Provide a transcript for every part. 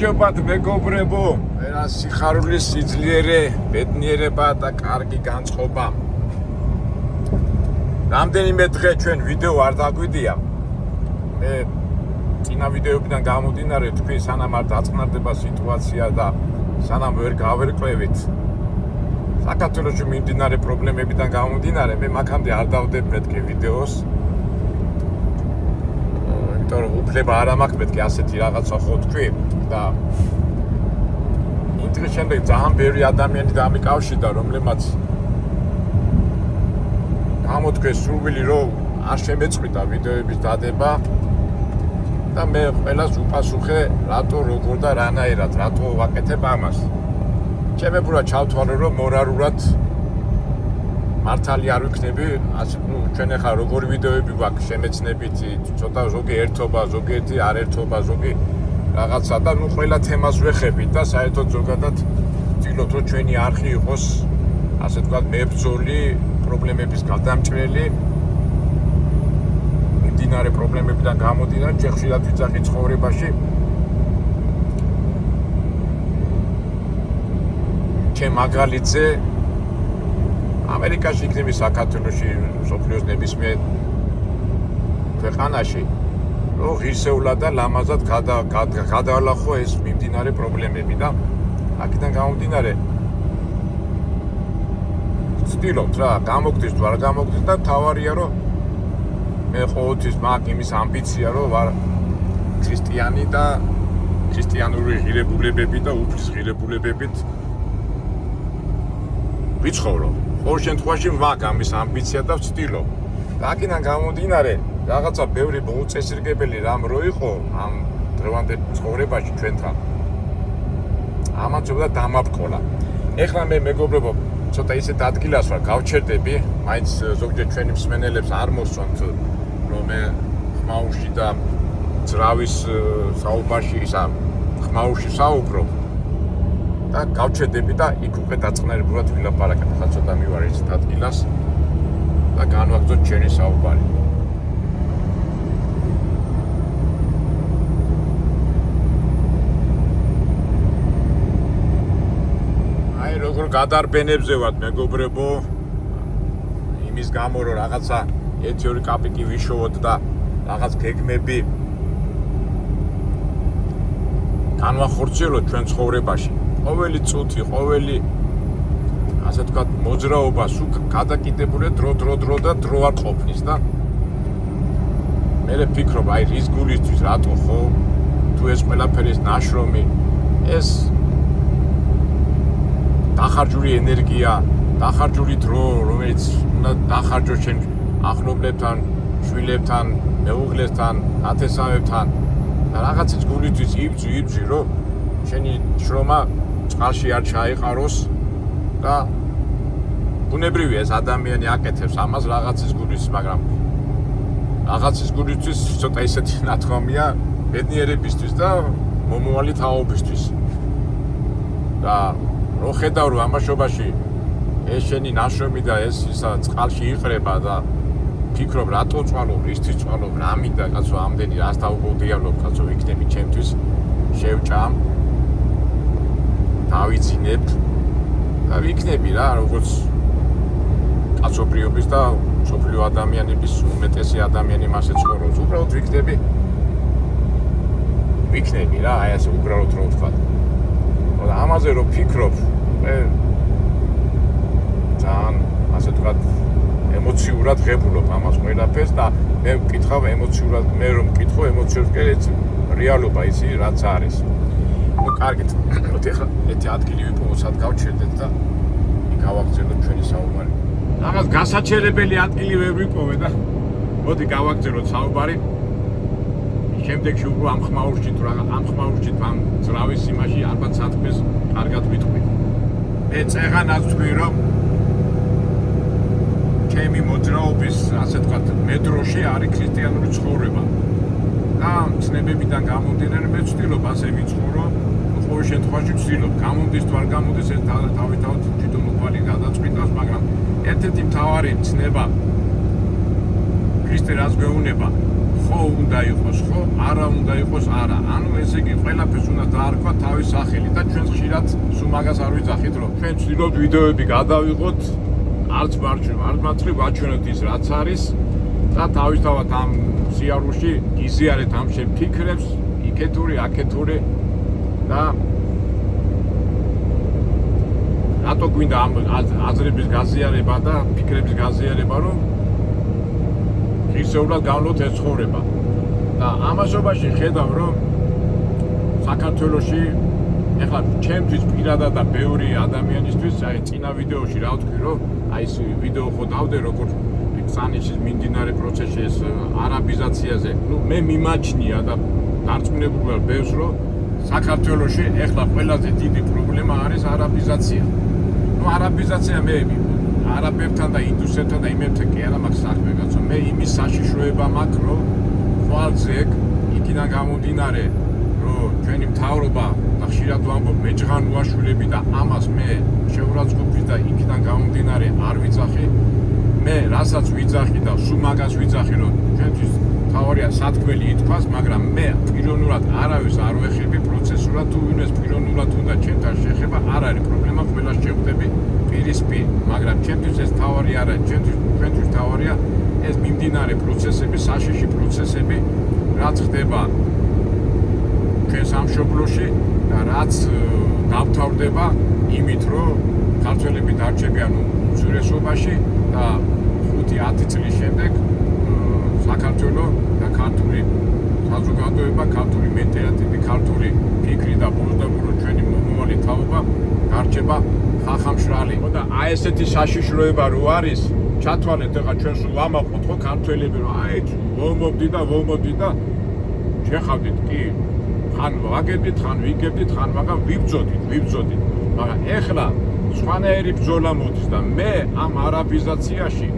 გამარჯობათ მეგობრებო, რა სიხარულის სიძლიერე, ბედნიერება და კარგი განწყობა. რამდენიმე დღე ჩვენ ვიდეო არ დაგვიდია. მე წინა ვიდეოებიდან გამომდინარე თქვი სანამ არ დაწყნარდება სიტუაცია და სანამ ვერ გავერკვევით საქართველოში მიმდინარე პრობლემებიდან გამომდინარე, მე მაგამდე არ დავდებ მეთქი ვიდეოს. უფლება არ მაქვს მეთქი ასეთი რაღაცა ხო თქვი და იმ დღის შემდეგ ძალიან ბევრი ადამიანი დამიკავშირდა, რომლებმაც გამოთქვეს სურვილი რომ არ შემეწყვიტა ვიდეოების დადება და მე ყველას უპასუხე რატო როგორ და რანაირად რატო ვაკეთებ ამას. ჩემებურად ჩავთვალე რომ მორალურად მართალი არ ვიქნები, ჩვენ ახლა როგორი ვიდეოები გვაქვს შემეცნებითი, ცოტა ზოგი ერთობა, ზოგიერთი არ ერთობა, ზოგი რაღაცა და ყველა თემას ვეხებით და საერთოდ ზოგადად ვცდილობთ რომ ჩვენი არხი იყოს ასე ვთქვათ მებრძოლი პრობლემების გადამჭრელი მიმდინარე პრობლემებიდან გამომდინარე ჩვენ ხშირად ვიძახი ცხოვრებაში ჩემ მაგალითზე ამერიკაში იქნები საქართველოში სოფლიოს ნებისმიერ ქვეყანაში რომ ღირსეულად და ლამაზად გადაალახო ეს მიმდინარე პრობლემები და აქედან გამომდინარე ვცდილობთ რა გამოგდის თუ არ გამოგდის და თავარია რომ მე ყოველთვის მაქვს იმის ამბიცია რომ ვარ ქრისტიანი და ქრისტიანული ღირებულებები და უფლის ღირებულებებით ვიცხოვრო. ყოველ შემთხვევაში მაქვს ამის ამბიცია და ვცდილობ. და აქედან გამომდინარე რაღაცა ბევრი მოუწესრიგებელი რამ რო იყო ამ დღევანდელ ცხოვრებაში ჩვენთან. ამან ცოტა დამაბკოლა. ეხლა მე მეგობრებო, ცოტა ისეთ ადგილას ვარ, გავჩერდები, მაინც ზოგჯერ ჩვენი მსმენელებს არ მოსწონთ რომ მე ხმაურში და ძრავის საუბარში ისა ხმაურში საუბრობ. და გავჩერდები და იქ უკვე დაწყნარებულად ვილაპარაკებ. ახლა ცოტა მივარ ისეთ ადგილას და განვაგრძოთ ჩვენი საუბარი. აი როგორ გადარბენებზე ვართ მეგობრებო, იმის გამო რომ რაღაცა 1-2 კაპიკი ვიშოვოთ და რაღაც გეგმები განვახორციელოთ ჩვენ ცხოვრებაში. ყოველი წუთი, ყოველი ასე ვთქვათ მოძრაობა სულ გადაკიდებულია დრო და დრო არ ყოფნის და მე ვფიქრობ აი რის გულისთვის რატო ხო თუ ეს ყველაფერი ეს ნაშრომი ეს დახარჯული ენერგია, დახარჯული დრო, რომელიც უნდა დახარჯო შენ ახლობლებთან, შვილებთან, მეუღლესთან, ნათესავებთან და რაღაცის გულისთვის იბძვი რომ შენი შრომა წყალში არ ჩაიყაროს და ბუნებრივია ეს ადამიანი აკეთებს ამას რაღაცის გულისთვის, მაგრამ რაღაცის გულისთვის ცოტა ისეთი ნათქვამია ბედნიერებისთვის და მომავალი თაობისთვის. და რო ხედავ რომ ამაშობაში ეს შენი ნაშრომი და ეს ისა წყალში იყრება და ფიქრობ რატო წვალობ, რისთვის წვალობ, რა მინდა კაცო ამდენი რას დავუყურდიალობ კაცო იქნები ჩემთვის შევჭამ დავიძინებ და ვიქნები რა როგორც კაცობრიობის და სოფლიო ადამიანების უმეტესი ადამიანი მასე ცხოვრობს. უბრალოდ ვიქნები რა, აი ასე უბრალოდ რო ვთქვა. და ამაზე რო ფიქრობ, მე ძალიან ასე ვთქვათ ემოციურად ღებულობ ამას ყველაფერს და მე ვკითხავ ემოციურად, მე რომ ვკითხო ემოციურად ეს რეალობა ისი რაც არის. ну კარგით, ეხლა ერთი ადგილი ვიპოვოთ, გავჩერდეთ და გავაგრძელოთ ჩვენი საუბარი. რაღაც გასაჩერებელი ადგილი ვერ ვიპოვე და მოდი გავაგრძელოთ საუბარი. შემდეგში უკვე ამ ხმაურში თუ რაღაც ამ ხმაურში ამ ძრავის იმაში ალბათ სათქმეს კარგად ვიტყვით. მე წეღანაც თქვი რომ ჩემი მოძრაობის ასე ვთქვათ მედროში არის ქრისტიანული ცხოვრება. და ცნებებიდან გამომდინარე მე ვცდილობ ასე ვიცხოვრო, ყოველ შემთხვევაში ვცდილობ. გამომდის თუ არ გამომდის ეს თავით თვითმოყვალი გადაწყვიტავს, მაგრამ ერთ-ერთი მთავარი ცნება ქრისტე რას გვეუბნება ხო უნდა იყოს ხო, არა უნდა იყოს არა. ანუ ესე იგი ყველაფერს უნდა დაარქვა თავის სახელი და ჩვენ ხშირად სულ მაგას არ ვიძახით, რომ ჩვენ ვცდილობთ ვიდეოები გადავიღოთ, არც მართლი ვაჩვენოთ ის რაც არის და თავისთავად ამ სიარულში გიზიარეთ ამ შეფიქრებს, იქეთური, აქეთური და რატო გვინდა ამ აზრების გაზიარება და ფიქრების გაზიარება, რომ ღირსეულად გავლოთ ეს ცხოვრება. და ამასობაში ხედავ, რომ საქართველოში ეხლა ჩემთვის პირადად და ბევრი ადამიანისთვის, აი წინა ვიდეოში რა ვთქვი, რომ აი ეს ვიდეო ხო დავდე როგორ სანის მიმდინარე პროცესში ეს არაბიზაციაზე. ნუ მე მიმაჩნია და დარწმუნებული ვარ ბევრს, რომ საქართველოში ეხლა ყველაზე დიდი პრობლემა არის არაბიზაცია. ნუ არაბიზაცია მე არაბებთან და ინდუსებთან და იმებთან კი არა მაქვს საქმე კაცო. მე იმის საშიშროება მაქვს, რომ ხვალძეგ იქიდან გამომდინარე, რომ ჩვენი მთავრობა და ხშირად ვამბობ მეჯღანუაშვილები და ამას მე შეურაცხყოფის და იქიდან გამომდინარე არ ვიძახი. მე რასაც ვიძახი და სულ მაგას ვიძახი, რომ ჩვენთვის მთავარია სათქმელი ითქვას, მაგრამ მე პიროვნულად არავის არ ვეხები პროცესულად, თუ ვინმეს პიროვნულად უნდა ჩემთან შეხება, არ არის პრობლემა, ყველას შევხვდები პირისპირ, მაგრამ ჩემთვის ეს მთავარი არა, ჩვენთვის მთავარია ეს მიმდინარე პროცესები, საშიში პროცესები, რაც ხდება ჩვენ სამშობლოში და რაც დამთავრდება იმით, რომ ქართველები დარჩებიან უმცირესობაში და 5-10 წლის შემდეგ საქართველო და ქართული საზოგადოება, ქართული მენტალიტეტი, ქართული ფიქრი და ბოლოს ჩვენი მომავალი თაობა გარჩება ხახამშრალი. და აი ესეთი საშიშროება რო არის, ჩათვალეთ ეხლა ჩვენ სულ ვამაყოთ ხო ქართველები, რომ აი ვომობდი და შეხავდით კი ხან ვაგებდით, ხან ვიგებდით, ხან მაგრამ ვიბრძოდით. მაგრამ ეხლა სხვანაირი ბრძოლა მოდის და მე ამ არაბიზაციაში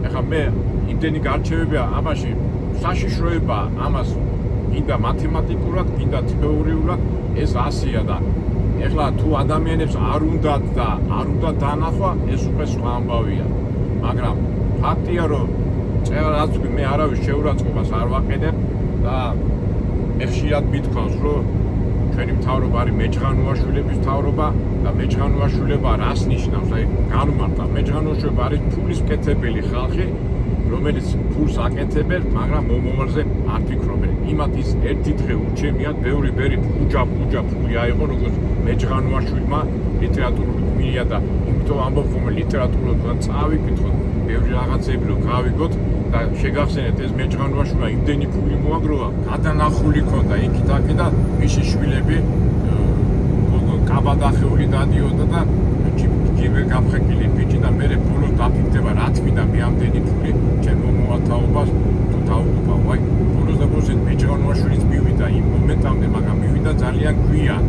ეხლა მე იმდენი გარჩევებია ამაში საშიშროება ამას გინდა მათემატიკურად, გინდა თეორიულად ეს 100-ია და ეხლა თუ ადამიანებს არ უნდათ და არ უნდა დაანახვა, ეს უკვე სხვა ამბავია. მაგრამ ფაქტია, რომ წერაც მე არავის შეურაცხყოფას არ ვაყენებ და მე ხშირად მithქვავს, რომ ჩვენი მთავრობა არის მეჯღანუაშვილების მთავრობა და მეჯღანუაშვილება რას ნიშნავს? აი განმარტა, მეჯღანუაშვილება არის ფულის მკეთებელი ხალხი, რომელიც ფულს აკეთებენ, მაგრამ მომავალზე არ ფიქრობენ. იმათ ის ერთი დღე ურჩემიათ, ბევრი ხუჯა ფული აიღო, როგორც მეჯღანუაშვილმა ლიტერატურული გმირია და იმიტომ ამბობ ხომ ლიტერატურულად წავიკითხოთ, ბევრი რაღაცები რომ გავიგოთ და შეგახსენეთ ეს მეჯღანუაშვილმა იმდენი ფული მოაგროვა, გადანახული ქონდა იქით-აქეთ და მისი შვილები კაბადახეული დადიოდა და ჯიბე გაფხეკილი ბიჭი და მე ბოლოს დაფიქრდება რა თქმა მე ამდენი ფული ჩემ მომავალთაობას თუ თავობა ვაი ბოლოს და ბოლოს მეჯღანუაშვილიც მივიდა იმ მომენტამდე, მაგრამ მივიდა ძალიან გვიან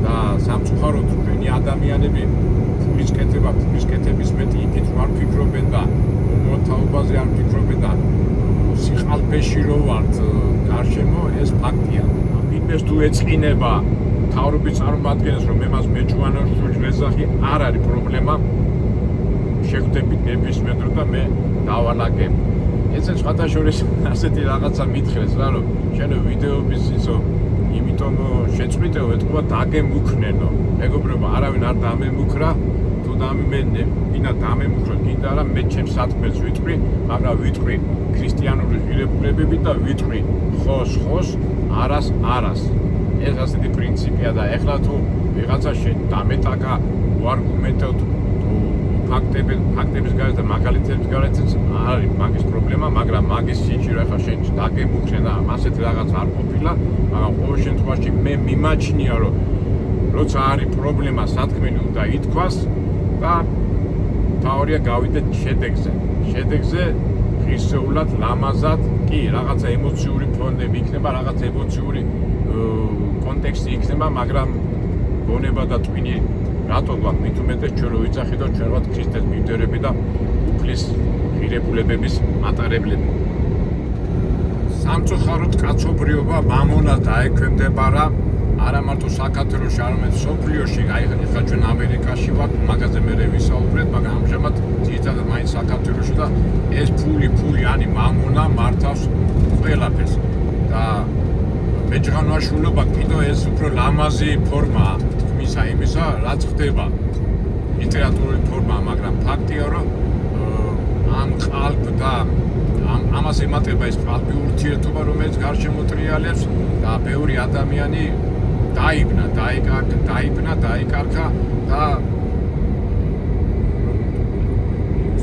და სამწუხაროდ ჩვენი ადამიანები ფულის კეთების მეტი იქით არ ფიქრობენ და მომავალთაობაზე არ ფიქრობენ და სიხალფეში რო ვართ გარშემო ეს ფაქტია. იმეს თუ ეწყინება მთავრობის წარმომადგენელს, რომ მე მას მეჯღანუაშვილს ვეძახი, არ არის პრობლემა. შეხვდებით ნებისმიერ დრო და მე დავალაგებ. ესე სხვადასხვა ასეთი რაღაცა მითხრეს რა, რომ შენ ვიდეოების ისო იმიტომ შეწყვიტეო, ეთქვა დაგემუქნენო. მეგობრებო, არავინ არ დამემუქრა, თუ ვინა დამემუქრო გინდა რა, მე ჩემს სათქმელს ვიტყვი, მაგრამ ვიტყვი ქრისტიანული ღირებულებებით და ვიტყვი ხოს, არას. ეს ასეთი პრინციპია და ეხლა თუ ვიღაცა დამეტაკა უარგუმენტოდ ფაქტების გარეთ და მაგალითების გარეთაც არის მაგის პრობლემა, მაგრამ მაგის სიჭირო ახლა შენ დაგემუქრე და ასეთი რაღაც არ ყოფილა, მაგრამ ყოველ შემთხვევაში მე მიმაჩნია, რომ როცა არის პრობლემა, სათქმელი უნდა ითქვას და თავარია გავიდეთ შედეგზე ღირსეულად, ლამაზად, კი, რაღაცა ემოციური ფონები იქნება, რაღაცა ემოციური კონტექსტი იქნება, მაგრამ გონება და ტვინი რატო გვაქვს მით უმეტეს ჩვენ რო ვიძახით და ჩვენ ვართ ქრისტეს მიმდევრები და უფლის ღირებულებების მატარებლები. სამწუხაროდ კაცობრიობა მამონას დაექვემდებარა არა მარტო საქართველოში, არამედ მსოფლიოში, აი ხა ჩვენ ამერიკაში ვართ, მაგაზე მე ვისაუბრეთ, მაგრამ ამჟამად ძირითადად მაინც საქართველოში და ეს ფული ანი მამონა მართავს ყველაფერს. შეხანაშულობა კიდო ეს უფრო ლამაზი ფორმაა თქმისა იმისა, რაც ხდება ლიტერატურული ფორმაა, მაგრამ ფაქტია, რომ ამ ყალბ და ამას ემატება ეს ყალბი ურთიერთობა, რომელიც გარშემო ტრიალებს და ბევრი ადამიანი დაიბნა, დაიკარგა და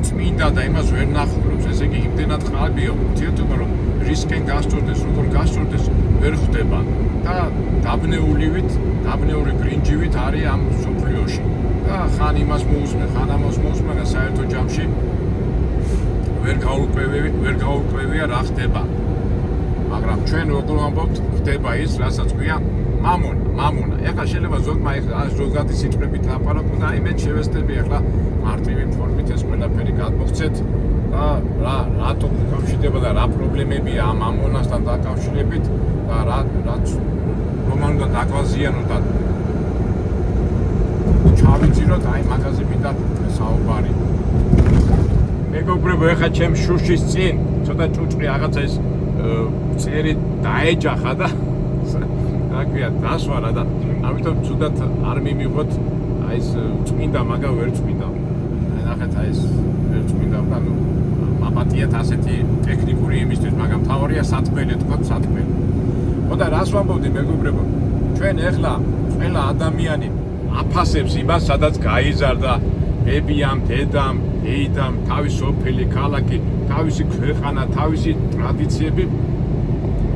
წმინდა და იმას ვერ ნახულობს. ესე იგი, იმდენად ყალბია ურთიერთობა, რომ რისკენ გასწორდეს, როგორ გასწორდეს, ვერ ხდება და დაბნეული ბრინჯივით არის ამ სოფლიოში. და ხან იმას მოусმენ, ხან ამას მოусმენ და საერთო ჯამში ვერ გაურკვევია რა ხდება. მაგრამ ჩვენ როგორ ვამბობთ, ხდება ის, რასაც ქვია მამონა. ეხლა შეიძლება ზოგმა ზოგადი სიტყვებით ლაპარაკო და მე შევესწრები ეხლა მარტივი ფორმით ეს ყველაფერი გადმოგცეთ და რატო უკავშირდება და რა პრობლემებია ამ მამონასთან დაკავშირებით და რაც რომან უნდა დაგვაზიანოთ და ჩავიძიროთ აი მაგაზე მინდა საუბარი. მეგობრებო, ეხლა ჩემ შუშის წინ ცოტა ჭუჭრი რაღაცა ეს წერი დაეჯახა და აკვია დასვარა და ამიტომ ცუდად არ მიმიღოთ აი ეს წმინდა მაგა ვერ წმინდა. ნახეთ აი ეს ვერ წმინდა და ნუ მაპატიათ ასეთი ტექნიკური იმისთვის, მაგრამ თავარია სათქმელი თქვა სათქმელი. ხო და რას ვამბობდი მეგობრებო, ჩვენ ეხლა ყველა ადამიანი აფასებს იმას, სადაც გაიზარდა ბებიამ, დედამ, დეიდამ, თავისი სოფელი, ქალაქი, თავისი ქვეყანა, თავისი ტრადიციები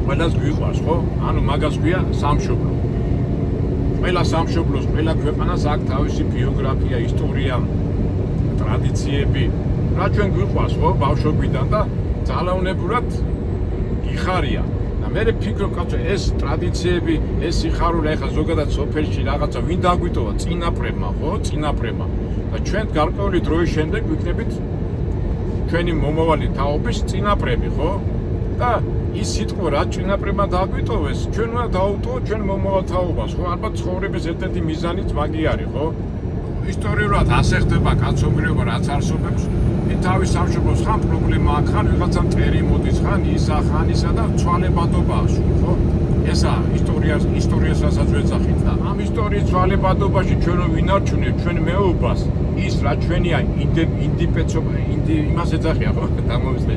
ყველას გვიყვარს, ხო? ანუ მაგას ქვია სამშობლო. ყველა სამშობლოს, ყველა ქვეყანას აქვს თავისი ბიოგრაფია, ისტორია, ტრადიციები. რა ჩვენ გვიყვარს, ხო? ბავშვობიდან და ძალაუნებურად გიხარია. და მე ვფიქრობ, კაცო, ეს ტრადიციები, ეს სიხარული ახლა ზოგადად სოფელში რაღაცა ვინ დაგვიტოვა წინაპრებმა, ხო? წინაპრებმა. და ჩვენ გარკვეული დროის შემდეგ ვიქნებით ჩვენი მომავალი თაობის წინაპრები, ხო? და ის სიტყვა რა წინაპრებმა დაგვიტოვეს, ჩვენ უნდა დავუტოვოთ ჩვენ მომავალ თაობას, ხო? ალბათ ცხოვრების ერთ-ერთი მიზანიც მაგი არის, ხო? ისტორიულად ასე ხდება კაცობრიობა, რაც არსებობს. თავის სამშობლოს ხან პრობლემა აქვს, ხან ვიღაცა მტერი მოდის, ხან ისა და ცვალებადობაა სულ, ხო? ესა ისტორიას რასაც ვეძახით და ამ ისტორიის ცვალებადობაში ჩვენ ვინარჩუნებთ ჩვენ მეუბას, ის რა ჩვენია იმას ეძახია, ხო? დამოვისწრე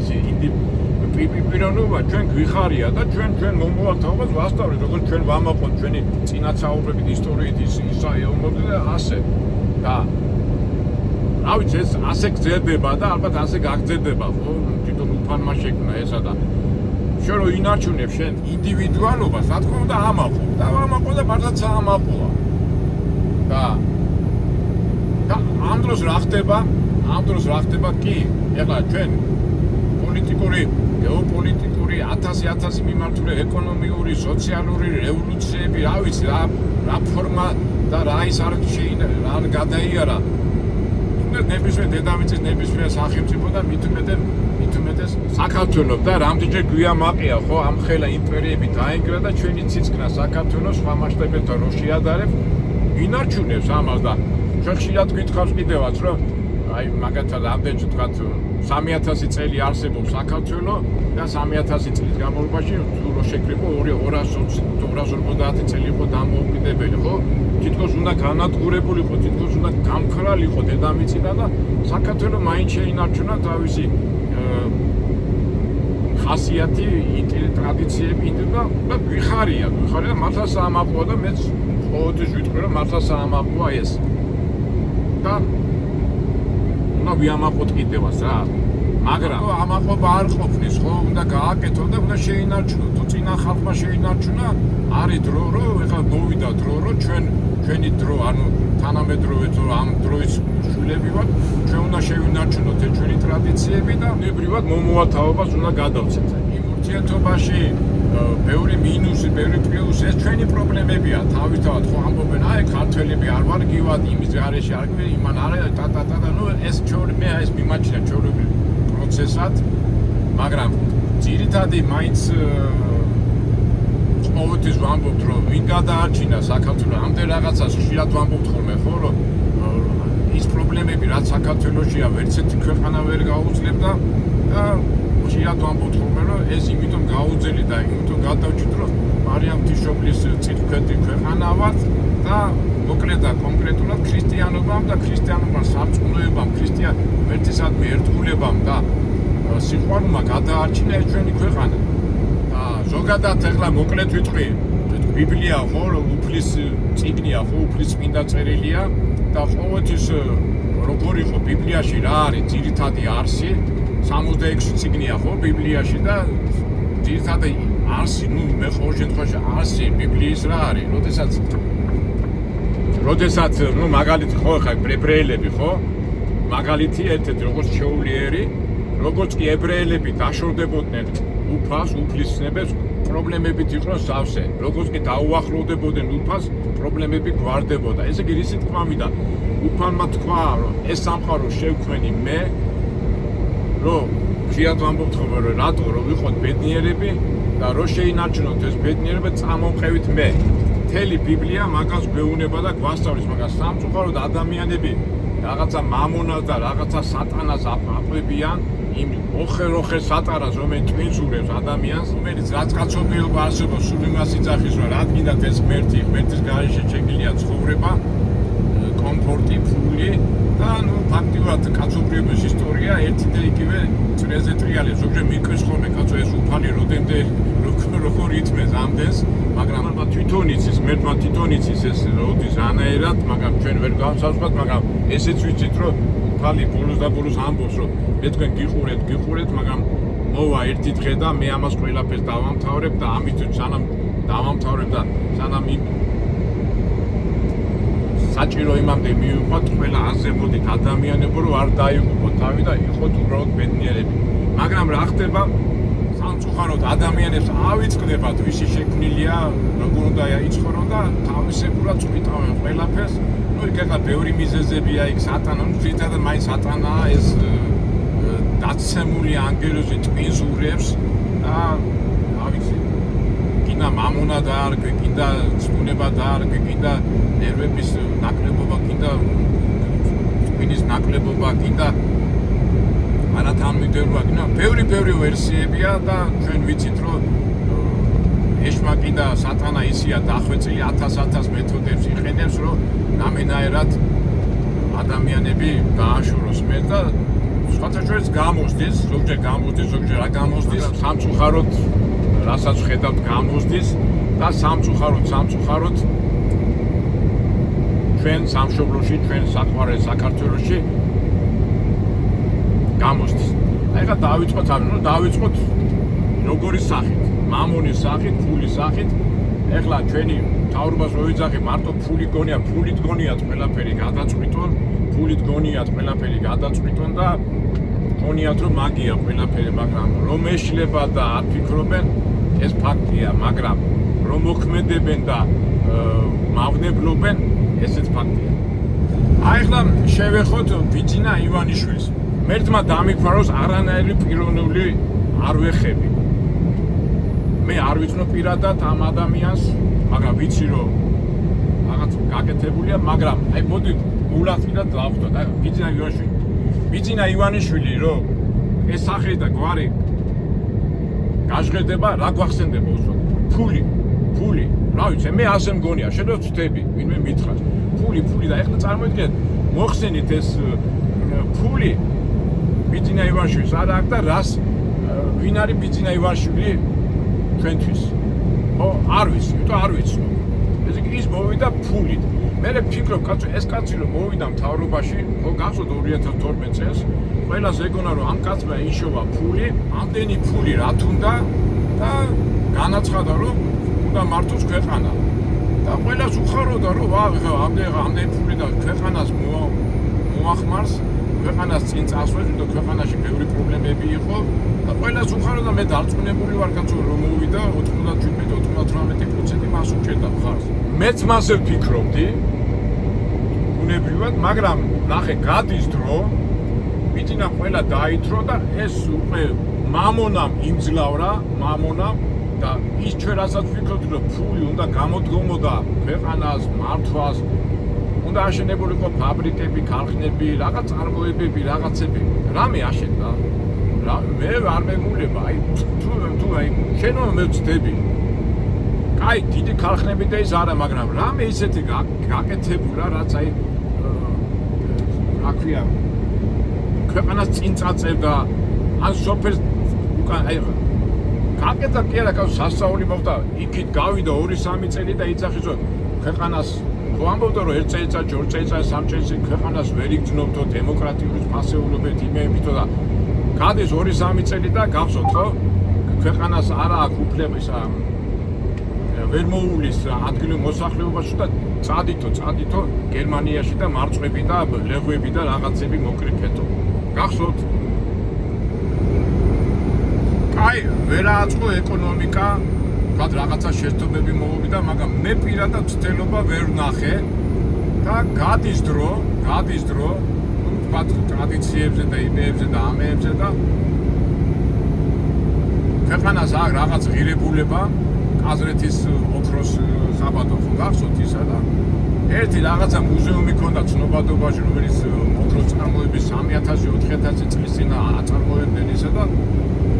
პიროვნობა ჩვენ გვიხარია და ჩვენ მომავალ თაობას ვასწავლეთ, როგორც ჩვენ ვამაყობთ ჩვენი წინასაუბრებით ისტორიით ისა ეუბნები და ასე. და რა ვიცი, ეს ასე გრძელდება და ალბათ ასე გაგრძელდება, ხო? თვითონ უფალმა შექმნა ესა და შენ რო ინარჩუნებ შენ ინდივიდუალობას, რა თქმა უნდა ამაყო და მართლაც ამაყოა. და ამ დროს რა ხდება კი, ეხლა ჩვენ პოლიტიკური, გეოპოლიტიკური, 1000 მიმართული ეკონომიური, სოციალური რევოლუციები, რა ვიცი, რა ფორმა და რა ის არ გადაიარა. ნებისმიერ დედამიწის ნებისმიერ სახელმწიფო და მით უმეტეს საქართველოს და რამდენჯერ გვიამაყია, ხო, ამ ხელა იმპერიები დაინგრა და ჩვენი ციცკნა საქართველოს სხვა მასშტაბებთან რო შეადარებ, ინარჩუნებს ამას და ჩვენ ხშირად გითხავს კიდევაც, რომ აი მაგათაც რამდენჯერ თქვათ 3000 წელი არსებობს საქართველო და 3000 წლის განმავლობაში თუ რო შეკრიბო 250 წელი იყო დამოუკიდებელი, ხო? თითქოს უნდა განადგურებული იყო, თითქოს უნდა გამქრალი იყო დედამიწიდან და საქართველო მაინც შეინარჩუნა თავისი ხასიათი, ტრადიციები და გვიხარია და მართლა საამაყოა და მეც ყოველთვის ვიტყვი, რომ მართლა საამაყოა ეს. და უნდა ვიამაყოთ კიდევაც რა. მაგრამ ამაყობა არ ყოფნის, ხო? უნდა გააკეთო და უნდა შეინარჩუნო. თუ წინა ხალხმა შეინარჩუნა, არის დრო, რომ ეხლა მოვიდა დრო, რომ ჩვენი დრო, ანუ თანამედროვე ამ დროის შვილები ვართ, ჩვენ უნდა შევინარჩუნოთ ჩვენი ტრადიციები და ნებრივად მომავალ თაობას უნდა გადავცეთ. იმ ურთიერთობაში ბევრი მინუსი, ბევრი პლუსი, ეს ჩვენი პრობლემებია. თავისთავად ხო ამბობენ, აი ქართველები არ ვარ გივად, იმის გარეშე არ გვი, იმან არა და ნუ ეს მე ეს მიმაჩნია ჩვეულებრივ პროცესად, მაგრამ ძირითადი მაინც ყოველთვის ვამბობთ, რომ ვინ გადაარჩინა საქართველოს, ამდენ რაღაცას ხშირად ვამბობთ ხოლმე, ხო, რომ ის პრობლემები, რაც საქართველოშია, ვერც ერთი ქვეყანა ვერ გაუძლებდა და ხშირად ვამბობთ ხოლმე, რომ ეს იმიტომ გაუძელი და იმიტომ გადავჭით, რომ მარიამ ღვთისმშობლის წინქვეთი ქვეყანა ვართ და მოკლედ და კონკრეტულად ქრისტიანობამ და ქრისტიანობამ სამწყნოებამ, ერთისადმი ერთგულებამ და სიყვარულმა გადაარჩინა ეს ჩვენი ქვეყანა. და ზოგადად ეხლა მოკლედ ვიტყვი, ბიბლია ხო, უფლის წიგნია ხო, უფლის წმინდა წერილია და ყოველთვის როგორ იყო ბიბლიაში რა არის ძირითადი არსი 66 წიგნია ხო ბიბლიაში და ძირითადი არსი, მე ყოველ შემთხვევაში არსი ბიბლიის რა არის, როდესაც მაგალითი ხო ხა ებრეელები ხო მაგალითი ერთ-ერთი როგორც ჩეულიერი, როგორც კი ებრეელები დაშორდებოდნენ უფალს, უფლის ცნებებს, პრობლემებით იყვნენ სავსე. როგორც კი დაუახლოვდებოდნენ უფალს, პრობლემები გვარდებოდა. ესე იგი რისი თქმა მინდა, უფალმა თქვა, რომ ეს სამყარო შევქმენი მე, რომ ხშირად ვამბობთ ხოლმე, რომ რატო რომ ვიყოთ ბედნიერები და რო შეინარჩუნოთ ეს ბედნიერება წამოვყევით მე. მთელი ბიბლია მაგას გვეუბნება და გვასწავლის მაგას სამწუხაროდ ადამიანები რაღაცა მამონას და რაღაცა სატანას აყვებიან იმ ოხერ სატანას რომელიც twins-ურევს ადამიანს, რომელიც რაღაცობიობა არსებობს სულ იმას იძახის, რომ რა გინდათ ეს ღმერთის გარეშე შეგიძლია ცხოვრება, კომფორტი, ფული და ფაქტიურად კაცობრიობის ისტორია ერთი და იგივე წრეზე ტრიალებს. ზოგჯერ მიკრის ხოლმე კაცო ეს უფალი როდემდე როგორ ითმეს ამდენს, მაგრამ თვითონ იცის, ღმერთმა თვითონ იცის ეს როდის რანაირად, მაგრამ ჩვენ ვერ გავსაზღვროთ, მაგრამ ესეც ვიცით, რომ უფალი ბოლოს ამბობს, რომ მე თქვენ გიყურეთ, მაგრამ მოვა ერთი დღე და მე ამას ყველაფერს დავამთავრებ და ამით სანამ დავამთავრებ და სანამ საჭირო იმამდე მივიყვათ, ყველა აზრებოდით ადამიანებო, რომ არ დაიღუპოთ თავი და იყოთ უბრალოდ ბედნიერები. მაგრამ რა ხდება? სამწუხაროდ ადამიანებს ავიწყდებათ, ვისი შექმნილია, როგორ უნდა იცხოვრონ და თავისებურად წვითავენ ყველაფერს. იქ ახლა ბევრი მიზეზებია, იქ სატანა, ძირითადად მაინც სატანაა ეს დაცემული ანგელოზი twins-ურევს და ავიცი კიდე მამონა დაარქვი, კიდე ცნუნება დაარქვი, კიდე ნერვების ნაკლებობა, კიდე ტვინის ნაკლებობა, კიდე არათანმიმდევრობა, ბევრი ვერსიებია და ჩვენ ვიცით, რომ ეშმაკი და სატანა ისია დახვეწილი 1000 მეთოდებს იყენებს, რომ ნამენაერად ადამიანები გააშოროს მე და სხვათაშორის გამოსდის, ზოგჯერ რა გამოსდის, სამწუხაროდ რასაც ხედავთ გამოსდის და სამწუხაროდ ჩვენ სამშობლოში, ჩვენ საყვარელ საქართველოში გამოსდის. ახლა დავიწყოთ როგორი სახით, მამონის სახით, ფულის სახით. ახლა ჩვენი თავრობას რო ვიძახი, მარტო ფულით გონიათ ყველაფერი გადაწყვიტონ და გონიათ რომ მაგია ყველაფერი, მაგრამ რომ ეშლება და არ ფიქრობენ, ეს ფაქტია, მაგრამ რომ მოქმედებენ და მავნებლობენ, ესეც ფაქტია. ახლა შევეხოთ ბიძინა ივანიშვილს. მერთმა დამიფაროს არანაირი პიროვნული არ ვეხები. მე არ ვიცნობ პირადად ამ ადამიანს, მაგრამ ვიცი რომ რაღაც გაკეთებულია, მაგრამ აი მოდი გულახდილად დავხვდოთ. აი ბიძინა ივანიშვილი რომ ეს სახე და გვარი გაჟღერდება, რა გვახსენდება უცბად? ფული. რა ვიცი, მე ასე მგონია, შედო ვწდები, ვინმე მითხრას. ფული და ეხლა წარმოიდგინეთ, მოხსენით ეს ფული ბიძინა ივანიშვილს არ აქვს და რას ვინ არის ბიძინა ივანიშვილი ჩვენთვის? ხო, არ ვიცი, არ ვიცნობ. ესე იგი ის მოვიდა ფულით. მე ვფიქრობ, კაცო, ეს კაცი რომ მოვიდა მთავრობაში, ხო, გახსოვთ 2012 წელს, ყველას ეგონა რომ ამ კაცმა იშოვა ფული, ამდენი ფული რა თუნდა და განაცხადა რომ უნდა მართოს ქვეყანა. და ყველას უხაროდა რომ ამდენი ფული და ქვეყანას მოახმარს, ქვეყანას წინ წასვეს, იმიტომ ქვეყანაში ბევრი პრობლემები იყო და ყველას უხაროდა, მე დარწმუნებული ვარ, კაცო, რომ მოვიდა 97-98% მას უჭერდა მხარს. მეც მასე ვფიქრობდი, უნებრივად, მაგრამ ნახე, გადის დრო, ბიძინა ყველა დაითრო და ეს უკვე მამონამ იმძლავრა, და ის ჩვენ რასაც ვფიქრობთ, რომ ფული უნდა გამოდგომოდა ქვეყანას, მართვას, უნდა აშენებულიყო ფაბრიკები, ქარხნები, რაღაც წარმოებები, რაღაცები. რამე აშენდა. მე არ მეგულება, აი თუ აი შენო მე ვწდები. აი დიდი ქარხნები და ის არა, მაგრამ რამე ისეთი გაკეთებულა, რაც აი რა ქვია ქვეყანას წინ წაწევდა, ან სოფელს უკან აი გაკეთა კი არა, სასწაული მოხდა, იქით გავიდა 2-3 წელი და იცახის რომ ქვეყანას ხო ამბობდა რომ 1 წელიწადში, 2 წელიწადში, 3 წელიწადში ქვეყანას ვერ იგრძნობდო დემოკრატიული ფასეულობებით იმეებითო და გადის 2-3 წელი და გახსოვთ ხო ქვეყანას არა აქვს უფლებისა ვერ მოუვლის ადგილობრივ მოსახლეობაში და წადითო გერმანიაში და მარწყვები და ლეღვები და რაღაცები მოკრიფეთო. გახსოვთ? აი, ვერ აწყო ეკონომიკა, ვთქვათ რაღაცა შეცდომები მოვიდა, მაგრამ მე პირადად ცდელობა ვერ ვნახე და გადის დრო, ვთქვათ ტრადიციებზე და იმეებზე და ამეებზე და ქვეყანას აქვს რაღაც ღირებულება აზრეთის ოქროს საბადო ხო გახსოვთ ისა და ერთი რაღაცა მუზეუმი ქონდა ცნობადობაში, რომელიც ოქროს წარმოების 3000-4000 წლის წინ აწარმოებდნენ ისა და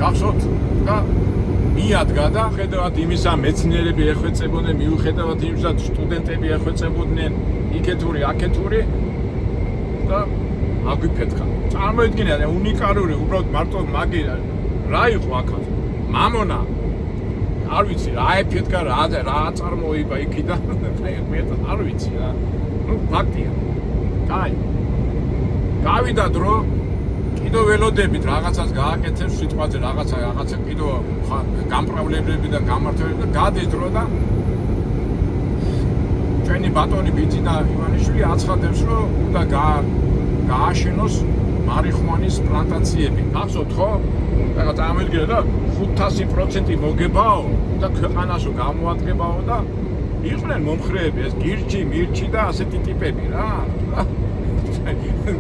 გახსოვთ და მიადგა და ხედავთ იმისა მეცნიერები ეხვეწებოდნენ, მიუხედავად იმისა სტუდენტები ეხვეწებოდნენ იქეთური, აქეთური და აგვიფეთქა. წარმოიდგინეთ, უნიკალური, უბრალოდ მარტო მაგი რა იყო აქაც? მამონა არ ვიცი რა ეფეთქა რა აწარმოება იქიდან აი მეტად არ ვიცი რა ნუ ფაქტია კაი გავიდა დრო კიდო ველოდებით რაღაცას გააკეთებს სიტყვაზე რაღაცა კიდო გამპრავლებლები და გამართლები და გადის დრო და ჩვენი ბატონი ბიძინა ივანიშვილი აცხადებს რომ უნდა გააშენოს მარიხუანის პლანტაციები გახსოვთ ხო? რაღაც ამერიკა და 500% მოგებაო და ქვეყანასო გამოადგებაო და იყვნენ მომხრეები ეს გირჩი და ასეთი ტიპები რა.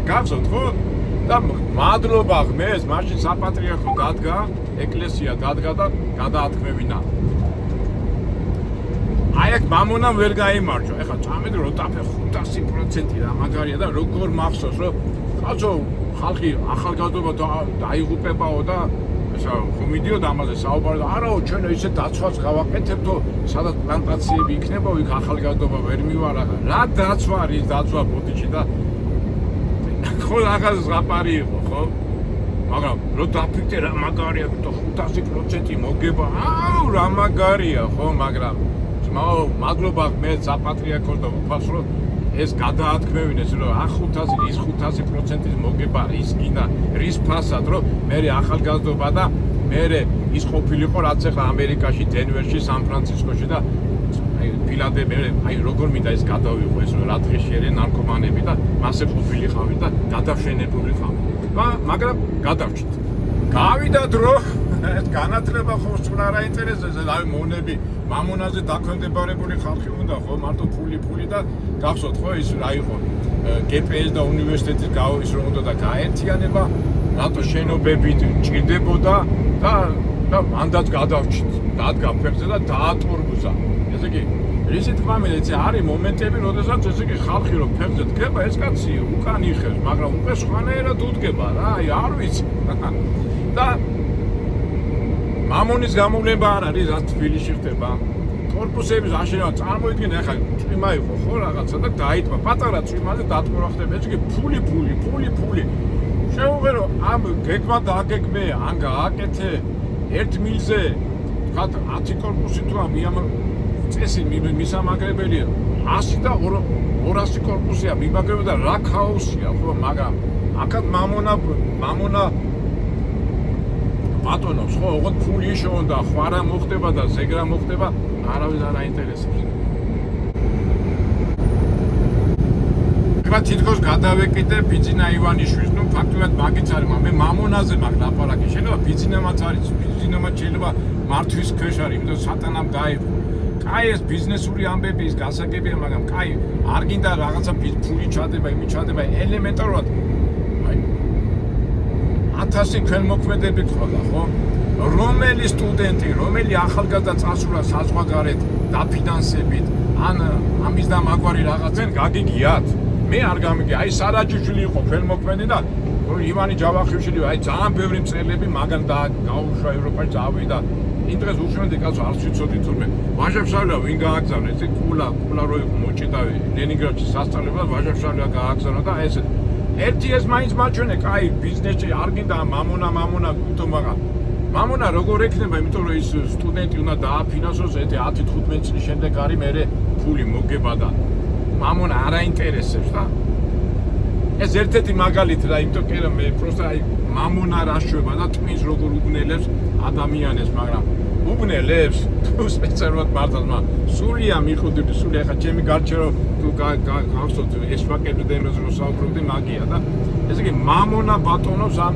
გახსოვთ ხო? და მადლობა ღმერთს, მაშინ საპატრიარქო დადგა, ეკლესია დადგა და გადაათქმევინა. აი აქ მამონამ ვერ გაიმარჯვა. ეხლა წამედ რო ტაფე 500% რა მაგარია და როგორ მახსოვს რომ კაცო ხალხი ახალგაზრდობა დაიღუპებაო და ესა ხომ მიდიოდა ამაზე საუბარი და არაო ჩვენ ისე დაცვას გავაკეთებთო სადაც პლანტაციები იქნება იქ ახალგაზრდობა ვერ მივარა რა დაცვა არის დაცვა ბოდიში და ხო რაღაც ზღაპარი იყო ხო მაგრამ რო დაფიქრე რა მაგარია თუ 500% მოგება აუ რა მაგარია ხო მაგრამ მადლობა მე საპატრიარქოს და უფას რომ ეს გადაათქმევინეს რომ 500 ის 500% მოგება ის გინდა რის ფასად რომ მე ახალგაზრდობა და მე ის ყოფილიყო რაც ახლა ამერიკაში დენვერში სან-ფრანცისკოში და აი ფილადელფიაში აი როგორ მინდა ეს გადავიღო ეს რა დღეში ერე ნარკომანები და მასე ყოფილიყავი და გადაშენებული ხავ მაგრამ გადავჭით გავიდა დრო ეს განათლება ხო სულ არ აინტერესებს აი მონები მამონაზე დაქვემდებარებული ხალხი უნდა ხო მარტო ფული და გახსოვთ ხო ის რა იყო GPS და უნივერსიტეტის ის რომ უნდა და გაერთიანება რატო შენობები ჭირდებოდა და მანდაც გადავჭით დადგა ფეხზე და დაატურბუზა ესე იგი რისი თქმა მინდა ეს არის მომენტები როდესაც ესე იგი ხალხი რომ ფეხზე დგება ეს კაცი უკან იხევს მაგრამ უკვე სხვანაირად უდგება რა აი არ ვიცი და მამონის გამოვლება არ არის რაც თბილისში ხდება კორპუსების აშენება წარმოიდგინე ახლა წვიმა იყო ხო რაღაცა და დაიტყვა პატარა წვიმაზე დატყვა ხდება ეს კი ფული შეუღერო ამ გეგმა დააგეგმე ან გააკეთე 1 მილზე თქვა 10 კორპუსი თუ ამ წესი მისამაგრებელია 100 და 200 კორპუსია მიმაგრება და რა ქაოსია ხო მაგრამ აქაც მამონა ბატონობს ხო ოღონდ ფული შევონდა ხვარა მოხდება და ზეგრა მოხდება არავის არ აინტერესებს ეხლა თითქოს გადავეკიდე ბიძინა ივანიშვილს ნუ ფაქტობრივად მაგიც არის მე მამონაზე მაგ ლაპარაკი შეიძლება ბიძინამაც არის ბიძინამაც შეიძლება მართვის ქვეშ არის იმიტომ სატანამ დაიღო კაი ეს ბიზნესური ამბები ის გასაგებია მაგრამ კაი არ გინდა რაღაცა ფული ჩადება იმი ჩადება ელემენტარულად 1000 ქველმოქმედები ხდება ხო? რომელი სტუდენტი, რომელი ახალგაზრდა წასულა საზღვარგარეთ დაფინანსებით, ან ამის და მაგვარი რაღაცენ გაგიგიათ? მე არ გამიგია. აი სარაჯიშვილი იყო ქველმოქმედი და ივანი ჯავახიშვილი აი ძალიან ბევრი მწერლები მაგან გაუშვა ევროპაში წავიდა. იმ დღეს უშუალოდ კაცო არც ვიცოდი თურმე ვაჟებშავლა ვინ გააგზავნა ეს კულა რო მოჭიდა ლენინგრადში სასწავლებლად ვაჟებშავლა გააგზავნა და ეს ერთი ეს მაინც მაჩვენე კაი ბიზნესში არ გინდა მამონა გუთო მაგა მამონა როგორ ექნება იმიტომ რომ ის სტუდენტი უნდა დააფინანსოს 10-15 წლის შემდეგ არის მე ფული მოგება და მამონა არ აინტერესებს და ეს ერთ-ერთი მაგალითი რა იმიტომ კი რომ მე პროსტა აი მამონა რაშვება და ტვინს როგორ უბნელებს ადამიანებს მაგრამ უბნელებს თუ სპეციალურად მართალ სულია მიხოდები სული ახლა ჩემი გარჩერო თუ გავხსოვთ ეს ვაკები და იმას რო საუბრობდი მაგია და ესე იგი მამონა ბატონობს ამ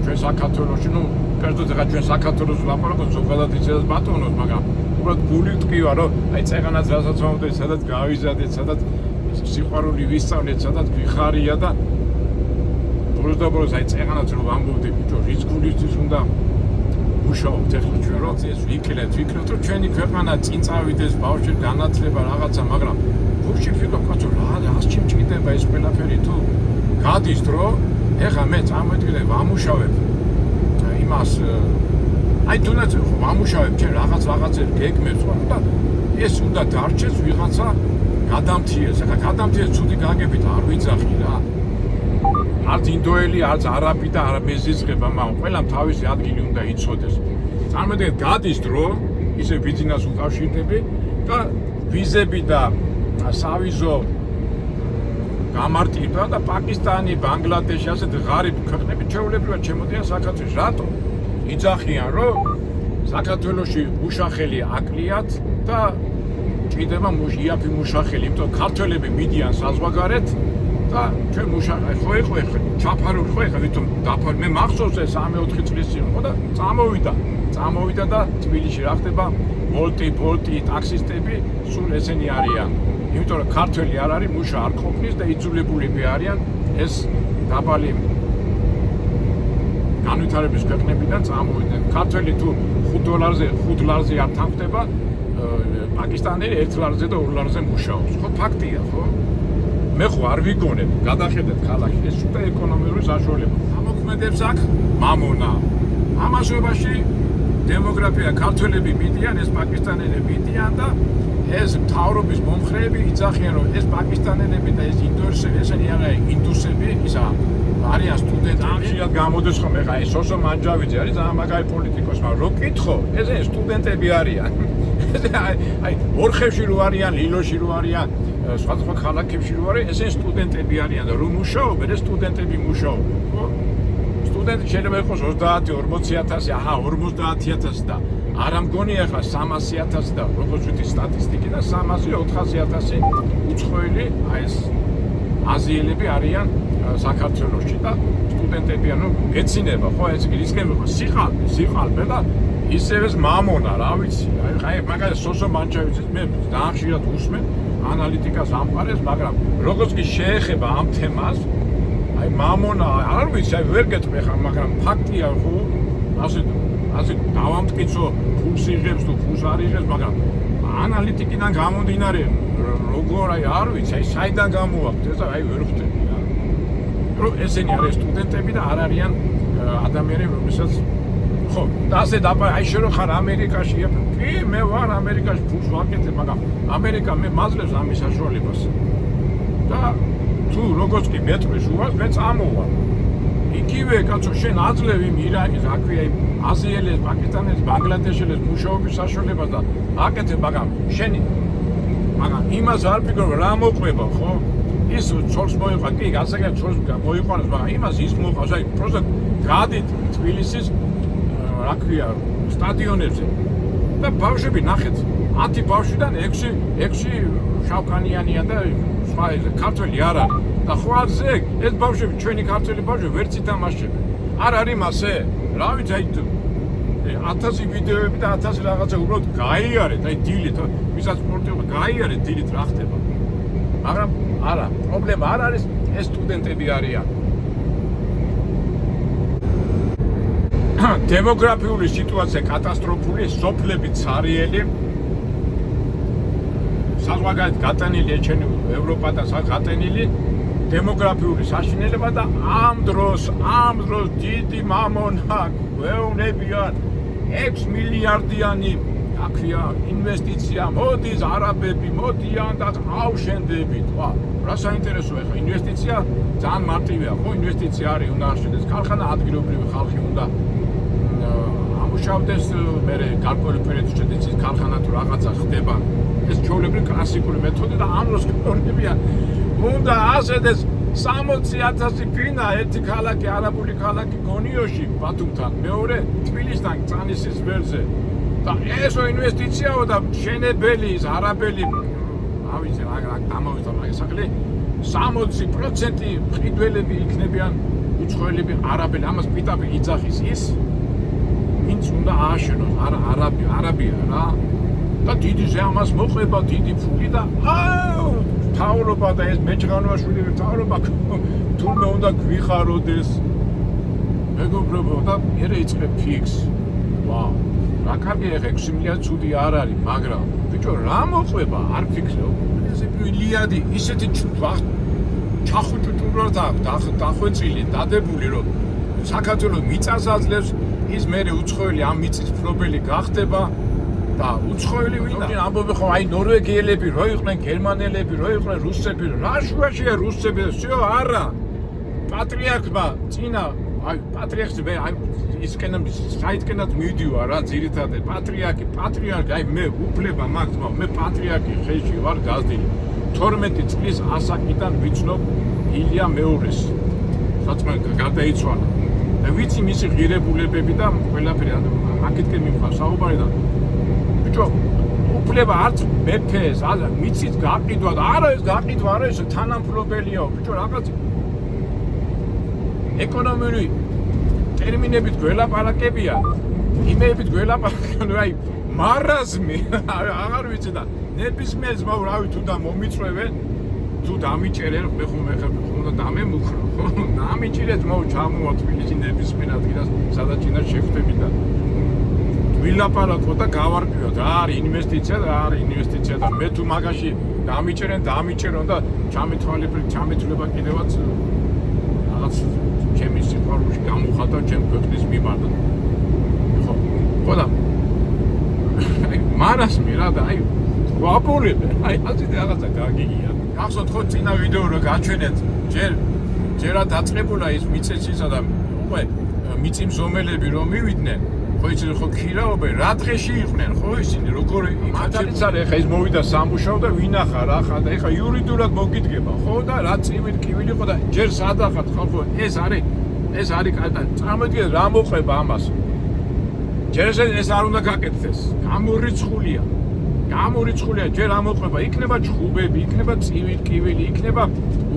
ჩვენ საქართველოში ნუ კერძოდ ახლა ჩვენ საქართველოს ლაპარაკობთ ზოგადად ისედაც ბატონობს მაგრამ უბრალოდ გული ტკივა რომ აი წეღანაც რასაც მომდე სადაც გავიზადეთ სადაც სიყვარული ვისწავლეთ სადაც გვიხარია და ბოლოს აი წეღანაც რომ ვამბობდი ბიჭო რის გულისთვის უნდა მუშაობთ ახლა ჩვენ რომ ეს ვიქნებთ რომ ჩვენი ქვეყანა წინ წავიდეს ბავშვი განათლება რაღაცა მაგრამ გულში ვფიქრობ კაცო რა ჩიმჭკიდება ეს ყველაფერი თუ გადის დრო ეხლა მე წამოვიდგინე ვამუშავებ იმას აი თუნდაც ვამუშავებ ჩვენ რაღაცებს გეგმებს ხო და ეს უნდა დარჩეს ვიღაცა გადამთიეს ახლა გადამთიეს ცუდი გაგებით არ ვიძახი რა არც ინდოელი არც არაბი და არა მეზიზღება მაგრამ ყველამ თავისი ადგილი უნდა იცოდეს წარმოვიდგინეთ გადის დრო ისე ბიზნესს უკავშირდები და ვიზები და სავიზო გამარტივდა და პაკისტანი ბანგლადეში ასეთ ღარიბ ქვეყნები ჩვეულებრივად შემოდიან საქართველოს რატო იძახიან რომ საქართველოში მუშახელი აკლიათ და ჭიდება იაფი მუშახელი იმიტომ ქართველები მიდიან საზღვარგარეთ და ჩვენ მუშახე ხო ჩაფარული ხო ეხლა ვითომ დაფარ მე მახსოვს ეს 3-4 წლის წინ ხო და წამოვიდა და თბილისში რა ხდება ვოლტი ტაქსისტები სულ ესენი არიან იმიტომ რომ ქართველი არ არის მუშა არ ყოფნის და იძულებულები არიან ეს დაბალი განვითარების ქვეყნებიდან წამოვიდნენ ქართველი თუ $5 ლარზე არ თანხდება პაკისტანელი $1 და $2 მუშაობს ხო ფაქტია ხო მე ხო არ ვიგონებ გადახედეთ ქალაქში ეს უკვე ეკონომიკური საშუალება ამოქმედებს აქ მამონა ამასობაში დემოგრაფია ქართველები მიდიან ეს პაკისტანელები მიდიან და ეს მთავრობის მომხრეები იძახიან რომ ეს პაკისტანელები და ეს ინდოელები ესენი არიან ინდუსები ისა არიან სტუდენტები გამოდის ხომ ეხა ეს სოსო მანჯავიძე არის ძალიან მაგარი პოლიტიკოსი მაგრამ რო კითხო ესენი სტუდენტები არიან აი ორხევში რო არიან ლილოში რო არიან სხვადასხვა ქალაქებში რო არის ესენი სტუდენტები არიან და რომ მუშაობენ ეს სტუდენტები მუშაობენ ხო სტუდენტი შეიძლება იყოს 30-40,000 აჰა 50,000 და არ ამგონია ახლა 300,000 და როგორც ვთქვი სტატისტიკი და 300-400,000 უცხოელი აი ეს აზიელები არიან საქართველოში და სტუდენტები ანუ გეცინება ხო ეს რისკები ხო სიყალბე და ისევ ეს მამონა რა ვიცი აი მაგალითად სოსო მანჯავიძის მე დაახშირად უსმენ ანალიტიკას ამყარებს მაგრამ როგორც კი შეეხება ამ თემას აი მამონა არ ვიცი აი ვერ გეტყვი ხა მაგრამ ფაქტია ხო ასე დავამტკიცო ფულს იღებს თუ ფულს არ იღებს მაგრამ ანალიტიკიდან გამომდინარე როგორ აი არ ვიცი აი საიდან გამოაქვთ ეს აი ვერ ხვდები რა რომ ესენი არის სტუდენტები და არ არიან ადამიანები რომელსაც ხო და ასე აი შენ რო ხარ ამერიკაში კი მე ვარ ამერიკაში ფულს ვაკეთებ მაგრამ ამერიკა მე მაძლევს ამის საშუალებას და თუ როგორც კი მეტყვის უას მე წამოვალ იგივე კაცო შენ აძლევ იმ ირანის აქვეა იმ აზიელებს პაკისტანელებს ბანგლადეშელებს მუშაობის საშუალებას და აკეთებ მაგრამ შენი მაგრამ იმას არ ფიქრობ რა მოყვება ხო ის ცოლს მოიყვა კი გასაგებ ცოლს მოიყვანოს მაგრამ იმას ის მოყავს აი პროსტ გადით თბილისის რა ქვია სტადიონებზე და ბავშვები ნახეთ 10 ბავშვიდან 6 შავკანიანია და სხვა ქართველი არ არის და ხვალზე ეს ბავშვები ჩვენი ქართველი ბავშვები ვერც ითამაშებენ არ არის მასე რა ვიცი აი 1000 ვიდეოები და 1000 რაღაცა უბრალოდ გაიარეთ აი დილით ვისაც სპორტი გაიარეთ დილით რა ხდება მაგრამ არა პრობლემა არ არის ეს სტუდენტები არიან დემოგრაფიული სიტუაცია კატასტროფული სოფლები ცარიელი საზღვარგარეთ გატანილი ეჩენი ევროპა და გატენილი დემოგრაფიული საშინელება და ამ დროს დიდი მამონა გვეუბნებიან 6 მილიარდიანი აქია ინვესტიცია მოდის არაბები მოდიან და ავშენდებით. რა საინტერესოა ხა ინვესტიცია ძალიან მარტივია ხო ინვესტიცია არის უნდა აღშენდეს ქარხანა ადგილობრივი ხალხი უნდა ამუშავდეს მე გარკვეული პერიოდის შედეგი ქარხანა თუ რაღაცა ხდება ეს ჩვეულებრივი კლასიკური მეთოდი და ამ დროს გქონებიან უნდა ასედეს 60,000 ფინა ერთი ქალაქი არაბული ქალაქი გონიოში ბათუმთან მეორე თბილისთან წანისის ვერზე და ესო ინვესტიციაო და შენებელი არაბელი ავიცი რა გამოვიდა მაგას ახლა 60% მყიდველები იქნებიან უცხოელები არაბელი ამას პიტაპი იძახის ის ვინც უნდა ააშენოს არაბია რა და დიდი ზეამას მოყვება დიდი ფული და თავრობა და ეს მეჭღანვაშვილი თავრობა თურმე უნდა გვიხაროდეს მეგობრებო და მე იწყებ ფიქს ვაუ რა კარგია ხე 6 მილიარდი ცუდი არ არის მაგრამ ბიჭო რა მოყვება არ ფიქრობ ეს მილიარდი ისეთი ჩახუჭუჭურა დახვეწილი დადებული რომ საქართველოს მიწას აძლევს ის მე უცხოელი ამ მიწის მფლობელი გახდება და უცხოელი ვინ ამბობენ ხო აი ნორვეგიელები რო იყვნენ გერმანელები რო იყვნენ რუსები რა შუაშია რუსები всё არა პატრიარქმა წინა აი პატრიარქს მე აი ისკენამ საიტკენად მივიდივარ რა ძირითადად პატრიარქი აი მე უფლება მაქვს მე პატრიარქი ხელში ვარ გაზრდილი 12 წლის ასაკიდან ვიცნობ ილია მეურეს საწმენდა გარდაიცვალა და ვიცი მისი ღირებულებები და ყველაფერი აკეთკენ მიყავს საუბარი და ბიჭო უფლება არც მეფეს მიცით გაყიდვა და არა ეს გაყიდვა არა ეს თანამფლობელიაო ბიჭო რაღაც ეკონომიური ტერმინებით გველაპარაკებია იმეებით გველაპარაკებია აი მარაზმი აღარ ვიცი და ნებისმიერ ძმაო რავი თუ და მომიწვევენ თუ დამიჭერენ მე ხომ დამემუქრო დამიჭირე ძმაო ჩამოვა თბილისში ნებისმიერ ადგილას სადაც ინა შეხვდები და ვილაპარაკო და გავარკვიოთ რა არის ინვესტიცია და მე თუ მაგაში დამიჭერენ და ჩამეთვალება კიდევაც რაღაც ჩემი სიყვარულში გამოხატა ჩემ ქვეყნის მიმართ ხო და აი მარასმი რა და აი ვაპორებე აი ასეთი რაღაცა გაგიგია გახსოვთ ხო წინა ვიდეო რო გაჩვენეთ ჯერა დაწყებულა ის მიწესისა და უკვე მიწიმზომელები რომ მივიდნენ ხო იცი ხო ქირაობენ რა დღეში იყვნენ ხო ისინი როგორი მართალიც არის ხა ის მოვიდა სამუშაო და ვინახა რა ხა და ეხა იურიდულად მოგიდგება ხო და რა წივილი ხო და ჯერ სადახართ ხო ეს არის კატა წარმოგიდგენთ რა მოყვება ამას ჯერ ეს არ უნდა გაკეთდეს გამორიცხულია ჯერ ამოყვება იქნება ჩხუბები იქნება წივილი იქნება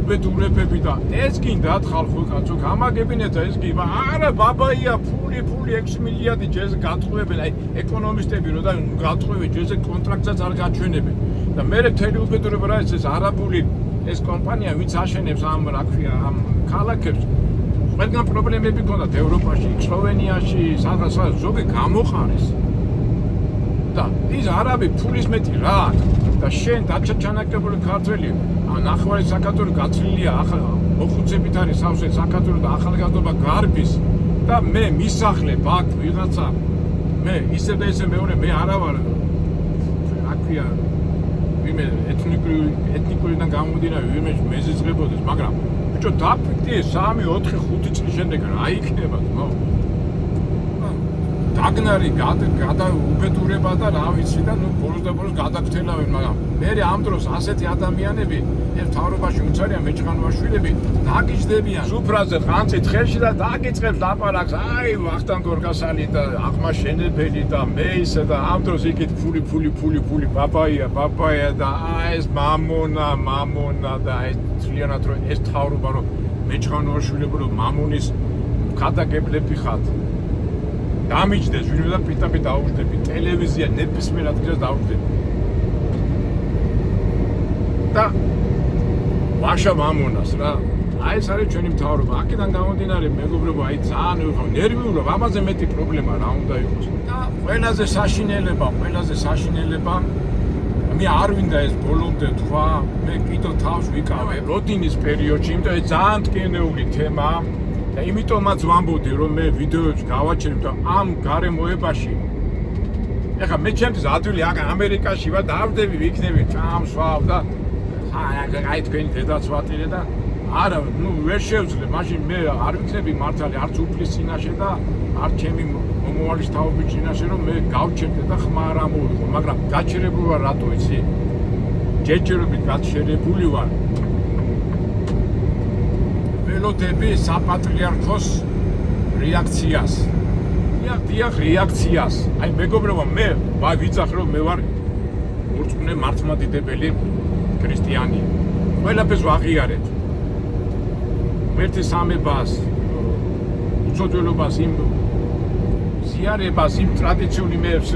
უბედურებები და ეს გინდათ ხალხო კაცო გამაგებინეთ ეს კი არა ბაბაია ფული 6 მილიარდი ჯერზე გატყუებენ აი ეკონომისტები რო და გატყუებენ ჯერზე კონტრაქტსაც არ გაჩვენებენ და მე მთელი უბედურება რა ეს არაბული ეს კომპანია ვინც აშენებს ამ რა ქვია ამ ქალაქებს ყველგან პრობლემები ქონდათ ევროპაში სლოვენიაში სადღაც ზოგი გამოყარეს და ის არაბი ფულის მეტი რა და შენ დაჩანაკებული ქართველი ნახევარი საქართველოს გაცვლილია ახლა მოხუცებით არის სავსე საქართველოს და ახალგაზრდობა გარბის და მე მისახლებ აქ ვიღაცა მე ისე და ისე მეორე მე არა ვარ რა ქვია ვიმე ეთნიკურიდან გამომდინარე ვიმე მეზიზღებოდეს მაგრამ ბიჭო დაფიქრდი 3 4 5 წლის შემდეგ რა იქნება თქო დაგნარი უბედურება და რა ვიცი და ნუ ბოლოს გადაგთელავენ მაგრამ მე ამ დროს ასეთი ადამიანები ერთ თავრობაში უცარიან მეჭღანვაშვილები დაგიჯდებიან სუფრაზე ხანწით ხელში და დაგიწყებს ლაპარაკს აი ვახტანგ გორგასალი და აღმაშენებელი და მე ისე და ამ დროს იქით ფული პაპაია და ეს მამონა და ეს თლიანად რომ ეს თავრობა რომ მეჭღანვაშვილები რომ მამონის გადაგებლები ხართ დამიჯდეს ვინმე და პიტაპი დაუჯდები ტელევიზია ნებისმიერ ადგილას დაუჯდები და ვაშა მამონას რა აი ეს არის ჩვენი მთავრობა აქედან გამომდინარე მეგობრებო აი ძალიან ვიყავ ნერვიულობ ამაზე მეტი პრობლემა რა უნდა იყოს და ყველაზე საშინელება მე არ მინდა ეს ბოლომდე თქვა, მე კიდევ თავს ვიკავე როდინის პერიოდში, იმიტომ ეს ძალიან ტკივნეული თემაა და იმიტომაც ვამბობდი, რომ მე ვიდეოებს გავაჩერებ და ამ გარემოებაში ეხლა მე ჩემთვის ადვილი ამერიკაში ვარ, დავდები, ვიქნები ჭამს ვავ და აი თქვენი დედაცვატირე და არა, ვერ შევძლებ, მაშინ მე არ ვიქნები მართალი არც უფლის წინაშე და არც ჩემი მომავალის თაობის წინაშე, რომ მე გავჩერდე და ხმა არ ამოვიღო, მაგრამ გაჩერებული ვარ რატო იცი? ჯერჯერობით გაჩერებული ვარ. ველოდები საპატრიარქოს რეაქციას. დიახ, რეაქციას. აი მეგობრებო, მე ვიცახ რომ მე ვარ ურწმუნე მართლმადიდებელი ქრისტიანი. ყველაფერს ვაღიარებ. ღმერთისამებას, უწოდებულობას, იმ ზიარებას, იმ ტრადიციული მეებს,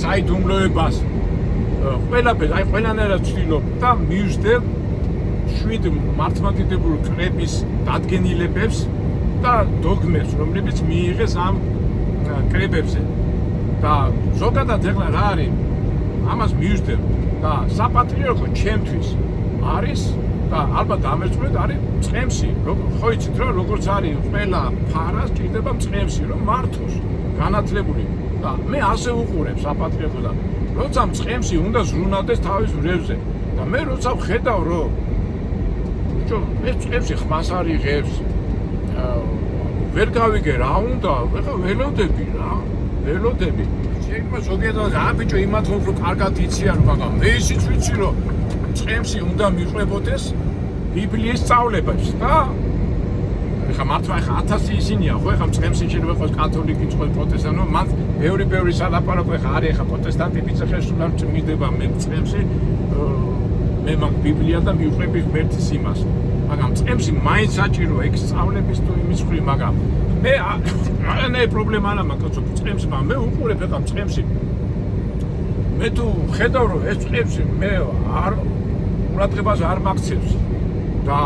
საიდუმლოებას, ყველაფერს, აი ყველანაირად ვცდილობ და მივსდებ 7 მართლმადიდებლური კრების დადგენილებებს და დოგმებს, რომლებიც მიიღეს ამ კრებებზე. და ზოგადად ეხლა რა არის? ამას მივსდებ და საპატრიარქო ჩემთვის არის და ალბათ დამერწმუნდეთ არის წყემსი. ხო იცით რომ როგორც არის ყველა ფარას ჭირდება წყემსი რომ მართოს განათლებული და მე ასე უყურებ საპატრიარქოს და როცა წყემსი უნდა ზრუნავდეს თავის ვრევზე და მე როცა ვხედავ რომ ეს წყემსი ხმას არ იღებს ვერ გავიგე რა უნდა, ეხლა ველოდები რა, ველოდები. შეიძლება ზოგადად რა ბიჭო იმათ უფრო კარგად იციან, მაგრამ მე ისიც ვიცი რომ წყემსი უნდა მიყვებოდეს ბიბლიის სწავლებებს და ეხლა მართლა ეხლა 1000 ისინია, ხო ეხლა წყემსი შეიძლება იყოს კათოლიკი, წყო პროტესტანტი, მან ბევრი სალაპარაკო ეხლა არის ეხლა პროტესტანტები ციხესულან წმინდება მე წყემსი მე მაგ ბიბლია და მიყვები ღმერთის იმას. მაგრამ წყემსი მაინც საჭირო ეგ სწავლების თუ იმის ხრი, მაგრამ მე არანაირი პრობლემა არ მაქვს წყემსი, მაგრამ მე უყურებ ეხლა წყემსი. მე თუ ხედავ რომ ეს წყემსი მე არ ყურადღებას არ მაქცევს და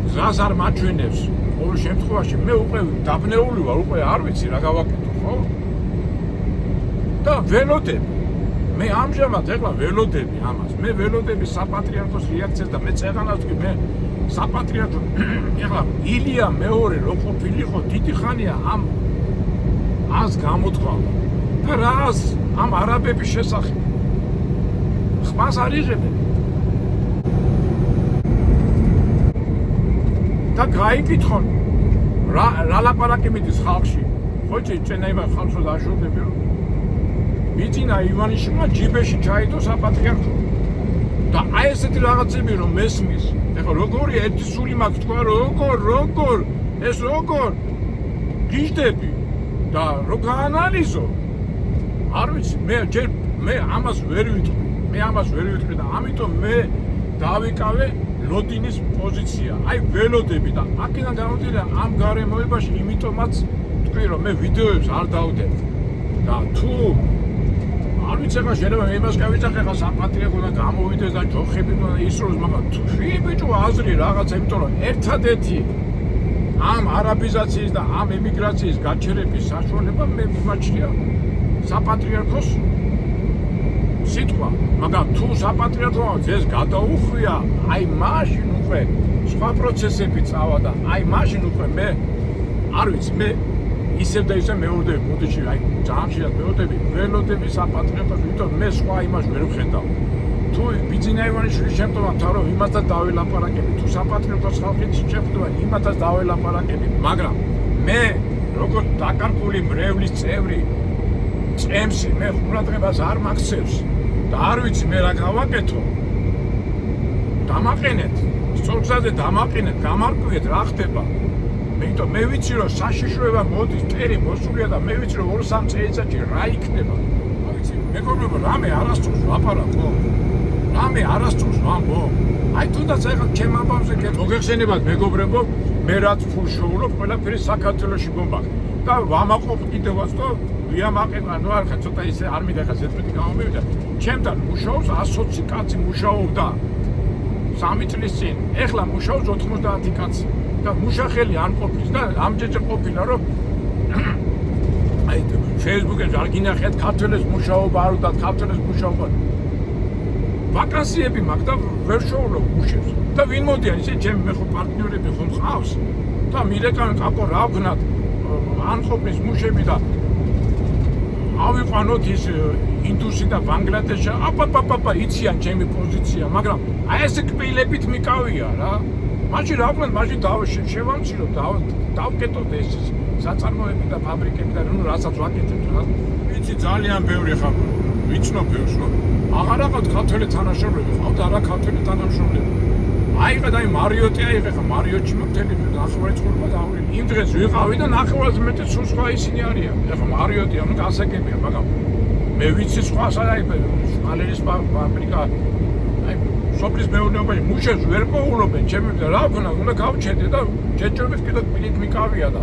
გზას არ მაჩვენებს, ყოველ შემთხვევაში მე უკვე დაბნეული ვარ, უკვე არ ვიცი რა გავაკეთო, ხო? და ველოდები მე ამჟამად ეხლა ველოდები ამას. მე ველოდები საპატრიარქოს რეაქციას და მე წეღანას ვთქვი, მე საპატრიარქო ეხლა ილია მეორე რო ყოფილიყო დიდი ხანია ამას გამოთქვა. და რას ამ არაბების შესახებ? ხმას არ იღებენ. და გაიკითხონ რა ლაპარაკებიდის ხალხში. ხო წენაება ხალხს დააშორდები რომ მიწინა ივანიშვილმა ჯიბეში ჩაიდო საპატრიარქო და აი ესეთი რაღაცები რომ მესმის. ეხლა როგორია ერთი სული მაქვს თქვა როგორ ეს როგორ გიждები და რო გაანალიზო არ ვიცი მე ამას ვერ ვიტყვი და ამიტომ მე დავიკავე ლოდინის პოზიცია. აი ველოდები და აქედან გამომდინარე ამ გარემოებაში იმიტომაც თქვი რომ მე ვიდეოებს არ დავდებ და თუ არ ვიცი ეხლა შეიძლება იმას გავიძახე ეხლა საპატრიარქოდან გამოვიდეს და ჯოხები და ისროს, მაგრამ თქვი ბიჭო აზრი რაღაცა, იმიტომ რომ ერთადერთი ამ არაბიზაციის და ამ ემიგრაციის გაჩერების საშუალება მე მიმაჩნია საპატრიარქოს სიტყვა, მაგრამ თუ საპატრიარქოს ეს გადაუხვია, აი მაშინ უკვე სხვა პროცესები წავა და აი მაშინ უკვე მე არ ვიცი მე ისევ და ისევ მეორდები ბუდიში, აი ძალიან ხშირად მეორდები, ველოდები საპატრიარქოს, იმიტომ მე სხვა იმას ვერ ვხედავ. თუ ბიძინა ივანიშვილის შემთხვევაში თავი იმასაც დაველაპარაკები, თუ საპატრიარქოს ხალხის შემთხვევაში იმასაც დაველაპარაკები, მაგრამ მე როგორც დაკარგული მრევლის წევრი წემსი მე ყურადღებას არ მაქცევს და არ ვიცი მე რა გავაკეთო. დამაყენეთ, სწორგზაზე დამაყენეთ, გამარკვიეთ რა ხდება. მე ვიცი რომ საშიშროება მოდის, ტერი მოსულია და მე ვიცი რომ 2-3 წელიწადში რა იქნება. ვიცი, მეგობრებო, რამე არასწორს ვაპარაკო. რამე არასწორს ვამბო. აი თუნდაც ეხლა ჩემ ამბავზე მოგეხსენებათ მეგობრებო, მე რაც ფულშოულობ, ყველაფერი საქართველოში გომბაქ. და ვამაყობ კიდევაც და ვიამაყებ, ანუ არ ხა ცოტა ისე არ მინდა ხა ზეთმეტი გამომივიდა. ჩემთან მუშაობს 120 კაცი მუშაობდა 3 წლის წინ. ეხლა მუშაობს 90 კაცი. და მუშახელი არ ყოფილის და ამჯერჯერ ყოფილა რომ აი Facebook-ზე არ გინახეთ ქართველებს მუშაობა არ უდათ ქართველებს მუშაობა ვაკანსიები მაქვს და ვერ შოულობ მუშებს და ვინ მოდიან ისე ჩემი მეხო პარტნიორები ხომ ხავს და მირეკან კაპო რა ვქნათ ან ყოფნის მუშები და ავიყვანოთ ის ინდუსი და ბანგლადეშა აპაპაპაპა იციან ჩემი პოზიცია მაგრამ აი ეს კბილებით მიკავია რა მაშინ რა ვქნათ მაშინ შევამციროთ დავკეტოთ ეს საწარმოები და ფაბრიკები და ნუ რასაც ვაკეთებთ რა ვიცი ძალიან ბევრი ხარ ვიცნობ ბევრს რომ აღარ აყავთ ქართველი თანამშრომლები ყავთ არა ქართველი თანამშრომლები აიღეთ აი მარიოტი აიღე ხა მარიოტში მთელი ნახევარი ცხოვრება დავრილი იმ დღეს ვიყავი და ნახევარზე მეტი სულ სხვა ისინი არიან ეხლა მარიოტი ანუ გასაგებია მაგრამ მე ვიცი სხვა საერთოდ ალერის ფაბრიკა აი სოფლის მეურნეობაში მუშებს ვერ პოულობენ ჩემი რა ვქნა უნდა გავჩერდე და ჯეჯობის კიდე კბილით მიკავია და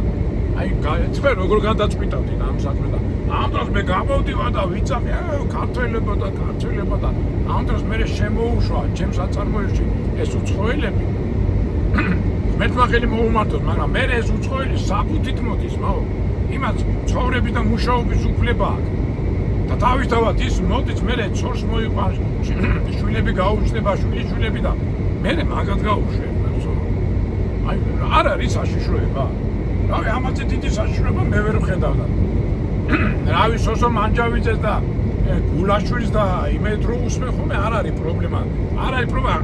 აი გაეცხრე როგორ გადაწყვიტავდი ამ საქმეს და ამ დროს მე გამოვდივა და ვიცამე ქართველებო და ამ დროს მე შემოუშვა ჩემს საწარმოებში ეს უცხოელები მერტმა ხელი მოუმართოთ მაგრამ მე ეს უცხოელი საბუთით მოდის მაო იმას ცხოვრების და მუშაობის უფლება აქვს და თავისთავად ის მოდის მე ცორს მოიყვანს შვილები გაუჩნდება შვილები და მე მაგათ გაუშვებ აი არ არის საშიშროება რავი ამაზე დიდი საშიშროება მე ვერ ვხედავ და რავი სოსო მანჯავიძეს და გულაშვილის და იმედ რო უსმენ ხოლმე არ არის პრობლემა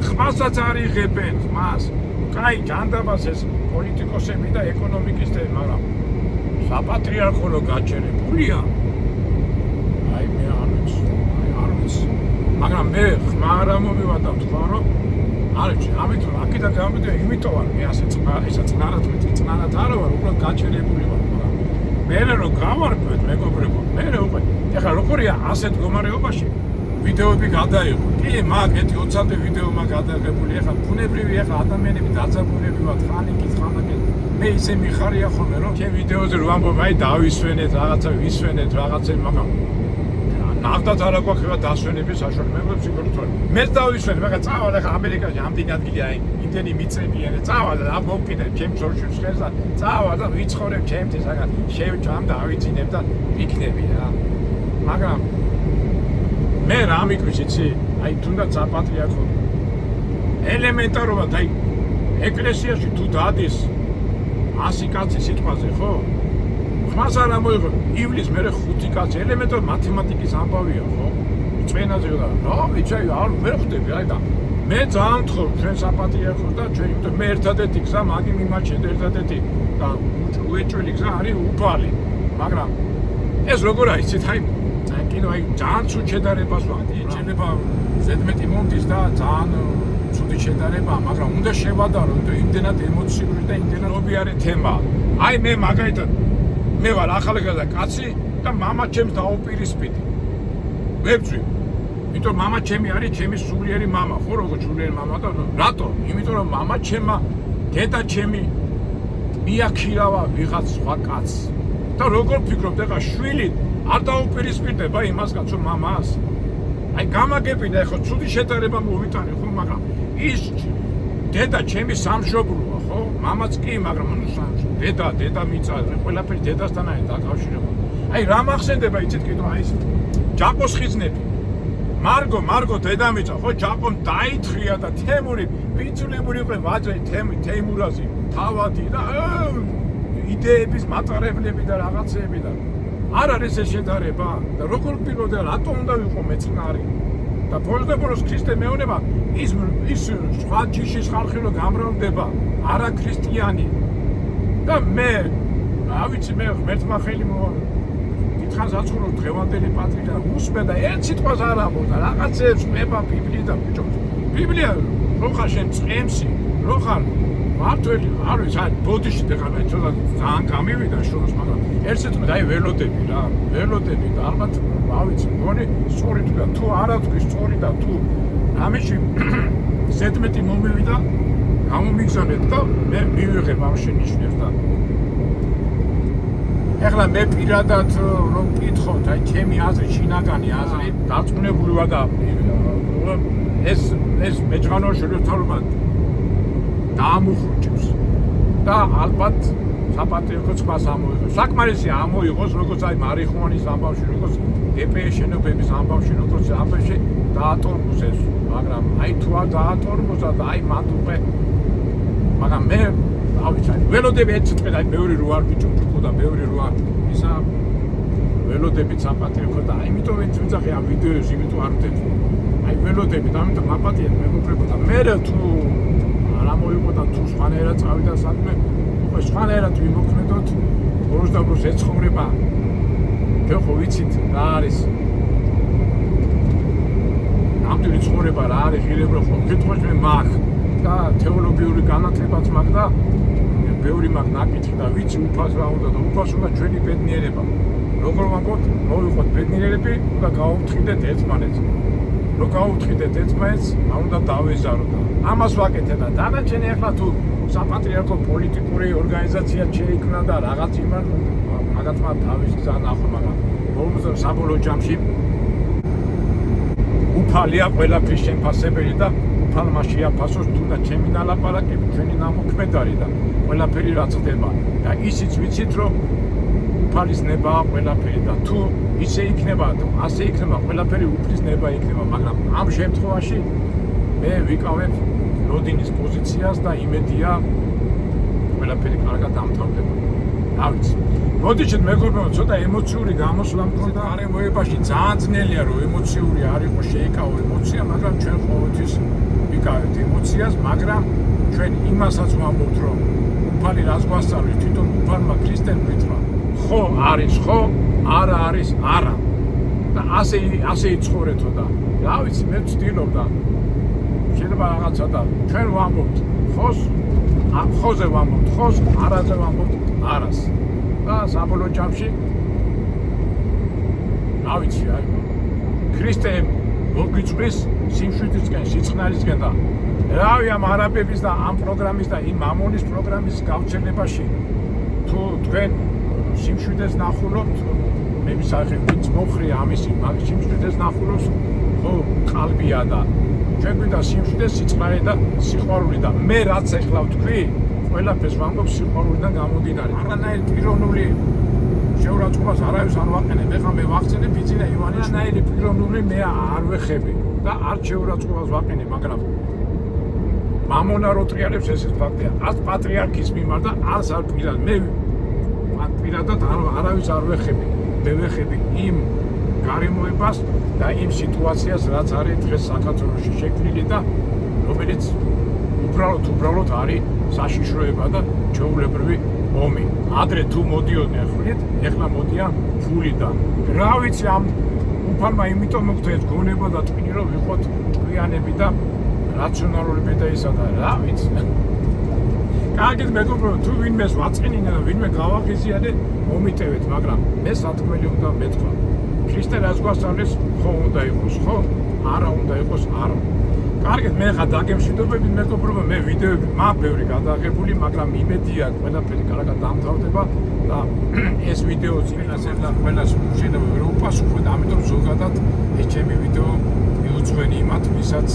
ხმასაც არ იღებენ ხმას კაი ჯანდაბას ეს პოლიტიკოსები და ეკონომიკისტები მაგრამ საპატრიარქო გაჩერებულია აი მე არ ვიცი მაგრამ მე ხმა არ მომივადა თქვა რომ არ ვიცი ამიტომ აქედან გამომდინარე იმიტომ ვარ მე ასე წნარად არა ვარ უბრალოდ გაჩერებული ვარ მე რო გავარკვევთ მეგობრებო მე უკვე ეხლა როგორია ასეთ მდგომარეობაში ვიდეოები გადაიღო კი მაგ ეთი 20 ვიდეო მაგ გადაღებული ეხლა ბუნებრივი ეხლა ადამიანები დაძაბულები ვართ ხანიკით მე ისე მიხარია ხოლმე რომ ჩემ ვიდეოზე რო ამბობ აი დავისვენეთ რაღაცა ვისვენეთ რაღაცები მაგრამ ნახტად არ აგვაქვს დასვენების საშუალებებს სიკორტორი მე დავისვენე მაგრამ წავალ ეხლა ამერიკაში ამდენი ადგილი აი იმდენი მიწებიანე წავალ და მოვკიდე ჩემ სოციალურ ხელს და წავალ და ვიცხოვრებ ჩემთვის რაღაც შევჭამ და ავიცინებ და იქნები რა მაგრამ მე რა მიკვიც იცი აი თუნდაც საპატრიარქო ელემენტარულად აი ეკლესიაში თუ დადის 100 კაცი სიტყვაზე ხო ხმას არ ამოიღო ივლის მე 5 კაცი ელემენტარ მათემატიკის ამბავია ხო წვენაზე და რა ვიცი არ ვერ ხვდები აი და მე ძალიან ვთხოვ ჩვენ საპატრიარქოს და ჩვენ იმიტომ მე ერთადერთი გზა მაგი მიმაჩნდა ერთადერთი და უეჭველი გზა არის უფალი მაგრამ ეს როგორ არის იცით აი კიდევ აი ძალიან ცუდ შედარებას ვაკეთე შეიძლება ზედმეტი მომდის და ძალიან ცუდი შედარება მაგრამ უნდა შევადარო იმიტომ იმდენად ემოციური და იმდენად ობიარე თემა აი მე მაგალითად მე ვარ ახალგაზრდა კაცი და მამა ჩემს დაუპირისპირდი ვებძვი იმიტომ მამა ჩემი არის ჩემი სულიერი მამა ხო როგორ სულიერი მამა და რატო იმიტომ რომ მამა ჩემა დედა ჩემი მიაქირავა ვიღაც სხვა კაცს და როგორ ფიქრობთ ეხა შვილი არ დაუპირისპირდება იმას კაცო მამას აი გამაგებინა ეხა ცუდი შედარება მოვიტანე ხო მაგრამ ის დედა ჩემი სამშობლოა ხო მამაც კი მაგრამ ანუ სამშობლო დედა მიწაზე ყველაფერი დედასთან არის დაკავშირებული აი რა მახსენდება იცით კიდევ აი ეს ჯაყოს ხიზნები მარგო დედამიწა ხო ჯაყომ დაითხრია და თემური ვიწულებული იყო ვაჯე თემურაზი თავადი და იდეების მატარებლები და რაღაცეები და არ არის ეს შედარება და როგორ პიროდა რატომ უნდა ვიყო მეწყნარი და ბოლოს ქრისტე მეუნება ის სხვა ჯიშის ხალხი რო გამრავლდება არა ქრისტიანი და მე რა ვიცი მე ღმერთმა ხელი დიდხანს აცხოვრობ დღევანდელი პატრიკა უსმე და ერთ სიტყვას არ ამბობდა რაღაცებს ყვება ბიბლიიდან ბიჭო ბიბლია რო ხარ შენ წემსი რო ხარ მართველი არ ვიცი აი ბოდიში დეხანა ცოტა ძალიან გამივიდა შორს მაგრამ ერთ სიტყვით აი ველოდები და ალბათ რა ვიცი მგონი სწორი თუ არა თქვი სწორი და თუ ამაში ზედმეტი მომივიდა გამომიგზავნეთ და მე მივიღებ ამ შენიშვნებს და ეხლა მე პირადად რომ მკითხოთ აი ჩემი აზრი შინაგანი აზრი დარწმუნებული ვარ და ეს მეჭღანოშვილი თავბრად დაამუხრუჭებს და ალბათ საპატრიარქო წყას ამოიღოს. საკმარისია ამოიღოს, როგორც აი მარიხუანის ამბავში, როგორც დპ-ის შენობების ამბავში, როგორც აფში დაატორმოს, მაგრამ აი თუ არ დაატორმოსა და აი მათ უკვე მაგრამ მე ავიცანი ველოდები ერთ წუთი და ბევრი რო არ გიჭუჭუკო და ბევრი რო არ ისა ველოდებით საპატრიარქო და იმიტომ ვიძახი ამ ვიდეოს იმიტომ არ ვდებ აი ველოდებით ამიტომ აპატიეთ მეგობრებო და მე თუ არ ამოიღო და თუ სხვანაირად წავიდა საქმე უკვე სხვანაირად ვიმოქმედოთ ბოროს და ბოროს ეცხოვრება თქვენ ხო ვიცით რა არის ამდენი ცხოვრება რა არის ღირებრო ხო კითხოს მე მაგ და თეოლოგიური განათლებაც მაგ და ბევრი მაგ ნაკითხი და ვიცი უფას რა უნდა და უფას უნდა ჩვენი ბედნიერება როგორ ვამბობთ მოვიყოთ ბედნიერები და გავუფრთხილდეთ ერთმანეთს რო გავუფრთხილდეთ ერთმანეთს არ უნდა დავეზაროთ ამას ვაკეთებ და დანარჩენი ახლა თუ საპატრიარქო პოლიტიკური ორგანიზაცია შეიქმნა და რაღაც იმან მაგათმა თავის გზა ნახო მაგრამ ბოლოს საბოლოო ჯამში უფალია ყველაფრის შემფასებელი და უფალმა შეაფასოს თუნდაც ჩემი ნალაპარაკები ჩვენი ნამოქმედარი და ყველაფერი რაც ხდება და ისიც ვიცით რომ უფალის ნებაა ყველაფერი და თუ ისე იქნება ასე იქნება ყველაფერი უფლის ნება იქნება მაგრამ ამ შემთხვევაში მე ვიკავებ როდინის პოზიციას და იმედია ყველაფერი კარგად დამთავრდება რა ვიცი მოდიჩეთ მეგობრებო ცოტა ემოციური გამოსვლა მქონდა არემოებაში ძალიან ძნელია რომ ემოციური არ იყოს შეიკავო ემოცია მაგრამ ჩვენ ყოველთვის ვიკავებთ ემოციას მაგრამ ჩვენ იმასაც ვამბობთ რომ უფალი რას გვასწავლის თვითონ უფალმა ქრისტემ გითხრა ხო არის ხო არა არის არა და ასე იცხოვრეთო და რა ვიცი მე ვცდილობ და შეიძლება რაღაცა და ჩვენ ვამბობთ ხოს ხოზე ვამბობთ ხოს არაზე ვამბობთ არას და საბოლოო ჯამში რა ვიცი აი ქრისტე მოგიწვის სიმშვიდისკენ სიცხნარისკენ და რავი ამ არაბების და ამ პროგრამის და იმ მამონის პროგრამის გავრცელებაში თუ თქვენ სიმშვიდეს ნახულობთ მე ვისახებ ვინც მოხრია ამისი მაგ სიმშვიდეს ნახულობს ხო ყალბია და ჩვენ გვინდა სიმშვიდე სიწყნარე და სიყვარული და მე რაც ეხლა ვთქვი ყველაფერს ვამბობ სიყვარულიდან გამომდინარე არანაირი პიროვნული შეურაცხყოფას არავის არ ვაყენებ ეხლა მე ვახცენებ ბიძინა ივანიშვილი არანაირი პიროვნული მე არ ვეხები და არ შეურაცხყოფას ვაყენებ მაგრამ მამონა რო ტრიალებს ესეც ფაქტია ას პატრიარქის მიმართ და ას არ პირად მე პირადად არავის არ ვეხები მე ვეხები იმ გარემოებას და იმ სიტუაციას რაც არის დღეს საქართველოში შექმნილი და რომელიც უბრალოდ არის საშიშროება და ჩვეულებრივი ომი ადრე თუ მოდიოდნენ ხვლით ეხლა მოდიან ფულიდან რა ვიცი ამ უფალმა იმიტომ მოგვწია ეს გონება და ტვინი რომ ვიყოთ ჭკვიანები და რაციონალური ბედაისა და რა ვიცი კარგით მეგობრებო თუ ვინმეს ვაწყინინე და ვინმე გავაღიზიანე მომიტევეთ მაგრამ მე სათქმელი უნდა მეთქვა ქრისტე რას გვასწავლის ხო უნდა იყოს ხო არა უნდა იყოს არა კარგით მე ხა დაგემშვიდობებით მეგობრებო მე ვიდეოები ბევრი გადაღებული მაგრამ იმედია ყველაფერი კარგად დამთავრდება და ეს ვიდეო წინას ახლა ყველას შეიძლება რომ უპასუხოთ ამიტომ ზოგადად ეს ჩემი ვიდეო მიუძღვენი იმათ ვისაც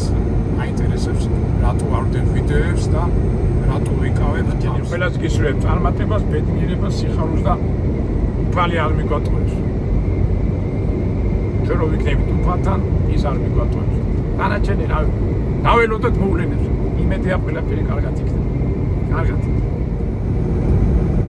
აინტერესებს რატო ვარდენ ვიდეოებს და რატო ვიკავებ ყველას გისურვებ წარმატებას ბედნიერებას სიხარულს და უფალი არ მიგვატყუებს ჩვენ რო ვიქნებით უფალთან ის არ მიგვატყუებს დანარჩენი რა დაველოდოთ მოვლენებს იმედია ყველაფერი კარგად იქნება კარგად